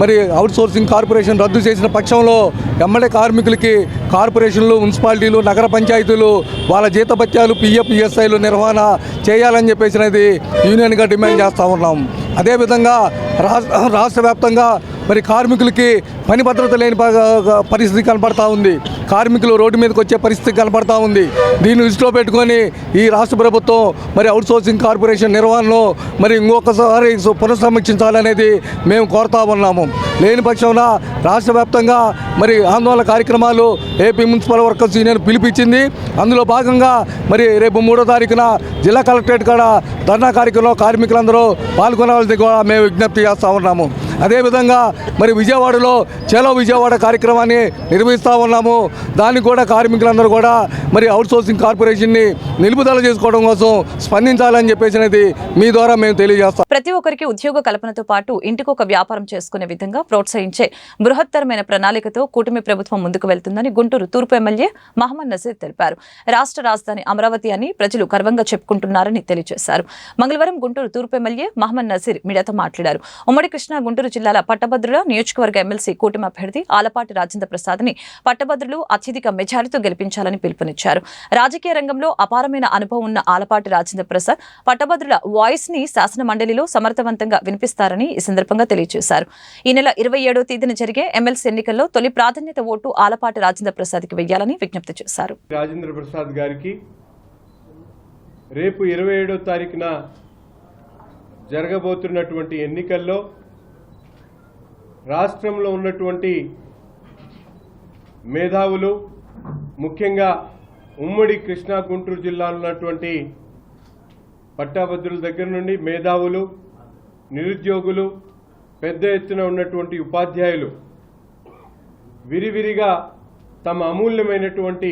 మరి అవుట్సోర్సింగ్ కార్పొరేషన్ రద్దు చేసిన పక్షంలో ఎమ్మెల్యే కార్మికులకి కార్పొరేషన్లు, మున్సిపాలిటీలు, నగర పంచాయతీలు వాళ్ళ జీతభత్యాలు, పిఎఫ్, ఈఎస్ఐలు నిర్వహణ చేయాలని చెప్పేసి యూనియన్గా డిమాండ్ చేస్తూ ఉన్నాం. అదేవిధంగా రాష్ట్ర వ్యాప్తంగా మరి కార్మికులకి పని భద్రత లేని పరిస్థితి కనపడతా ఉంది. కార్మికులు రోడ్డు మీదకి వచ్చే పరిస్థితి కనపడతా ఉంది. దీన్ని దృష్టిలో పెట్టుకొని ఈ రాష్ట్ర ప్రభుత్వం మరి అవుట్సోర్సింగ్ కార్పొరేషన్ నిర్వహణలో మరి ఇంకొకసారి పునఃసమీక్షించాలనేది మేము కోరుతా ఉన్నాము. లేని పక్షంన రాష్ట్ర వ్యాప్తంగా మరి ఆందోళన కార్యక్రమాలు ఏపీ మున్సిపల్ వర్కర్స్ యూనియన్ పిలిపించింది. అందులో భాగంగా మరి రేపు 3వ తారీఖున జిల్లా కలెక్టరేట్ కాడ ధర్నా కార్యక్రమంలో కార్మికులందరూ పాల్గొనవలసింది కూడా మేము విజ్ఞప్తి చేస్తూ ఉన్నాము. అదేవిధంగా మరి విజయవాడలో చలో విజయవాడ కార్యక్రమాన్ని నిర్వహిస్తూ ఉన్నాము. దానికి కూడా కార్మికులందరూ కూడా మరి అవుట్సోర్సింగ్ కార్పొరేషన్ని నిలుపుదల చేసుకోవడం కోసం స్పందించాలని చెప్పేసి మీ ద్వారా మేము తెలియజేస్తాం. ప్రతి ఒక్కరికి ఉద్యోగ కల్పనతో పాటు ఇంటికొక వ్యాపారం చేసుకునే విధంగా ప్రోత్సహించే బృహత్తరమైన ప్రణాళికతో కూటమి ప్రభుత్వం ముందుకు వెళ్తుందని గుంటూరు తూర్పు ఎమ్మెల్యే మహమ్మద్ నజీర్ తెలిపారు. రాష్ట్ర రాజధాని అమరావతి అని ప్రజలు గర్వంగా చెప్పుకుంటున్నారని తెలియజేశారు. మంగళవారం గుంటూరు తూర్పు ఎమ్మెల్యే మహమ్మద్ నజీర్ మీడియాతో మాట్లాడారు. ఉమ్మడి కృష్ణా గుంటూరు జిల్లాల పట్టభద్రుల నియోజకవర్గ ఎమ్మెల్సీ కూటమి అభ్యర్థి ఆలపాటి రాజేంద్ర ప్రసాద్ని పట్టభద్రులు అత్యధిక మెజారిటీతో గెలిపించాలని పిలుపునిచ్చారు. రాజకీయ రంగంలో అపారమైన అనుభవం ఉన్న ఆలపాటి రాజేంద్ర ప్రసాద్ పట్టభద్రుల వాయిస్ ని శాసన మండలిలో సమర్థవంతంగా వినిపిస్తారని ఈ సందర్భంగా తెలియజేశారు. ఈ నెల 27వ తేదీన జరిగే ఎమ్మెల్సీ ఎన్నికల్లో తొలి ప్రాధాన్యత ఓటు ఆలపాటి రాజేంద్ర ప్రసాద్ కి వెయ్యాలని విజ్ఞప్తి చేశారు. రాజేంద్ర ప్రసాద్ గారికి రేపు 27వ తారీఖున జరగబోతున్నటువంటి ఎన్నికల్లో రాష్ట్రంలో ఉన్నటువంటి మేధావులు, ముఖ్యంగా ఉమ్మడి కృష్ణా గుంటూరు జిల్లాలో ఉన్నటువంటి పట్టాభద్రుల దగ్గర నుండి మేధావులు, నిరుద్యోగులు, పెద్ద ఎత్తున ఉన్నటువంటి ఉపాధ్యాయులు విరివిరిగా తమ అమూల్యమైనటువంటి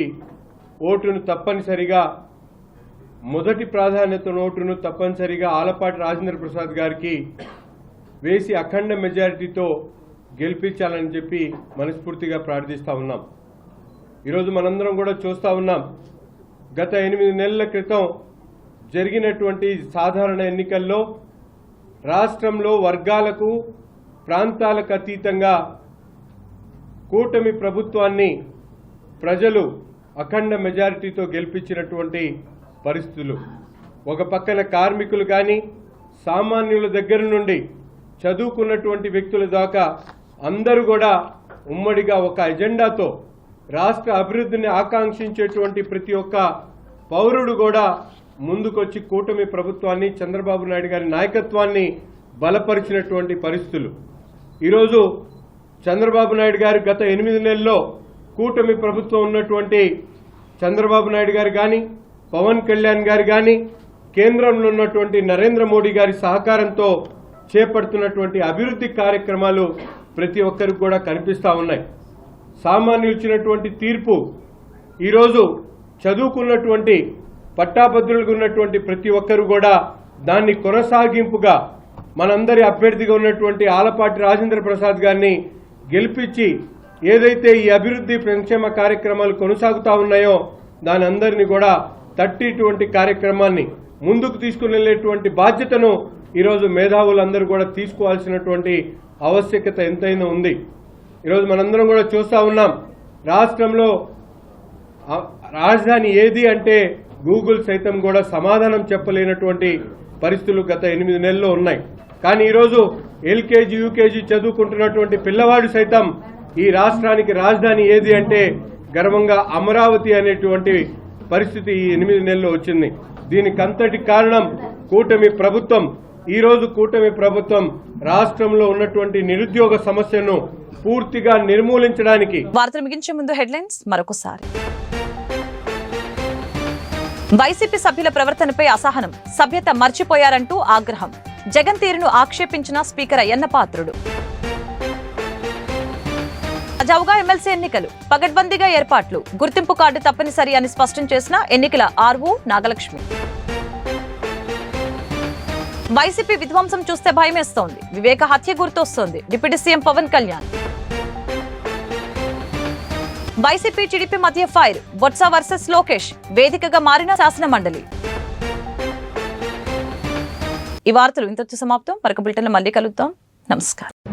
ఓటును తప్పనిసరిగా మొదటి ప్రాధాన్యత ఓటును తప్పనిసరిగా ఆలపాటి రాజేంద్ర ప్రసాద్ గారికి వేసి అఖండ మెజారిటీతో గెలిపించాలని చెప్పి మనస్ఫూర్తిగా ప్రార్థిస్తూ ఉన్నాం. ఈరోజు మనందరం కూడా చూస్తూ ఉన్నాం, గత 8 నెలల క్రితం జరిగినటువంటి సాధారణ ఎన్నికల్లో రాష్ట్రంలో వర్గాలకు, ప్రాంతాలకు అతీతంగా కూటమి ప్రభుత్వాన్ని ప్రజలు అఖండ మెజారిటీతో గెలిపించినటువంటి పరిస్థితులు. ఒక పక్కన కార్మికులు కానీ, సామాన్యుల దగ్గర నుండి చదువుకున్నటువంటి వ్యక్తుల దాకా అందరూ కూడా ఉమ్మడిగా ఒక ఎజెండాతో రాష్ట్ర అభివృద్ధిని ఆకాంక్షించేటువంటి ప్రతి ఒక్క పౌరుడు కూడా ముందుకొచ్చి కూటమి ప్రభుత్వాన్ని, చంద్రబాబు నాయుడు గారి నాయకత్వాన్ని బలపరిచినటువంటి పరిస్థితులు. ఈరోజు చంద్రబాబు నాయుడు గారు గత 8 నెలల్లో కూటమి ప్రభుత్వం ఉన్నటువంటి చంద్రబాబు నాయుడు గారు కానీ, పవన్ కళ్యాణ్ గారు కానీ, కేంద్రంలో ఉన్నటువంటి నరేంద్ర మోడీ గారి సహకారంతో చేపడుతున్నటువంటి అభివృద్ధి కార్యక్రమాలు ప్రతి ఒక్కరికి కూడా కనిపిస్తూ ఉన్నాయి. సామాన్యులు ఇచ్చినటువంటి తీర్పు ఈరోజు చదువుకున్నటువంటి పట్టాభద్రులుగా ఉన్నటువంటి ప్రతి ఒక్కరు కూడా దాన్ని కొనసాగింపుగా మనందరి అభ్యర్థిగా ఉన్నటువంటి ఆలపాటి రాజేంద్ర ప్రసాద్ గారిని గెలిపించి ఏదైతే ఈ అభివృద్ధి సంక్షేమ కార్యక్రమాలు కొనసాగుతూ ఉన్నాయో దాని అందరినీ కూడా తట్టిటువంటి కార్యక్రమాన్ని ముందుకు తీసుకుని వెళ్ళేటువంటి బాధ్యతను ఈరోజు మేధావులందరూ కూడా తీసుకోవాల్సినటువంటి ఆవశ్యకత ఎంతైనా ఉంది. ఈరోజు మనందరం కూడా చూస్తూ ఉన్నాం, రాష్ట్రంలో రాజధాని ఏది అంటే గూగుల్ సైతం కూడా సమాధానం చెప్పలేనటువంటి పరిస్థితులు గత 8 నెలల్లో ఉన్నాయి. కానీ ఈరోజు ఎల్కేజీ, యూకేజీ చదువుకుంటున్నటువంటి పిల్లవాడు సైతం ఈ రాష్ట్రానికి రాజధాని ఏది అంటే గర్వంగా అమరావతి అనేటువంటి పరిస్థితి ఈ 8 నెలల్లో వచ్చింది. దీనికంతటి కారణం కూటమి ప్రభుత్వం ఈరోజు కూటమి ప్రభుత్వం రాష్ట్రంలో ఉన్నటువంటి నిరుద్యోగ సమస్యను పూర్తిగా నిర్మూలించడానికి. వార్తలు ముగించే ముందు హెడ్లైన్స్ మరొకసారి. వైసీపీ సభ్యుల ప్రవర్తనపై అసహనం, సభ్యత మర్చిపోయారంటూ ఆగ్రహం. జగన్ తీరును ఆక్షేపించిన స్పీకర్ అయ్యన్న పాత్రుడు. సజావుగా ఎమ్మెల్సీ ఎన్నికలు, పగడ్బందీగా ఏర్పాట్లు, గుర్తింపు కార్డు తప్పనిసరి అని స్పష్టం చేసిన ఎన్నికల ఆర్ఓ నాగలక్ష్మి. వైసీపీ విధ్వంసం చూస్తే భయమేస్తోంది, వివేక హత్య గుర్తొస్తోంది deputy CM Pawan Kalyan. YCP TDP మధ్య ఫైర్, బొత్స వర్సెస్ లోకేష్, వేదికగా మారిన శాసన మండలి. ఈ వార్తలు ఇంతటితో సమాప్తం. మరొక బులెటిన్లో మళ్ళీ కలుద్దాం. నమస్కారం.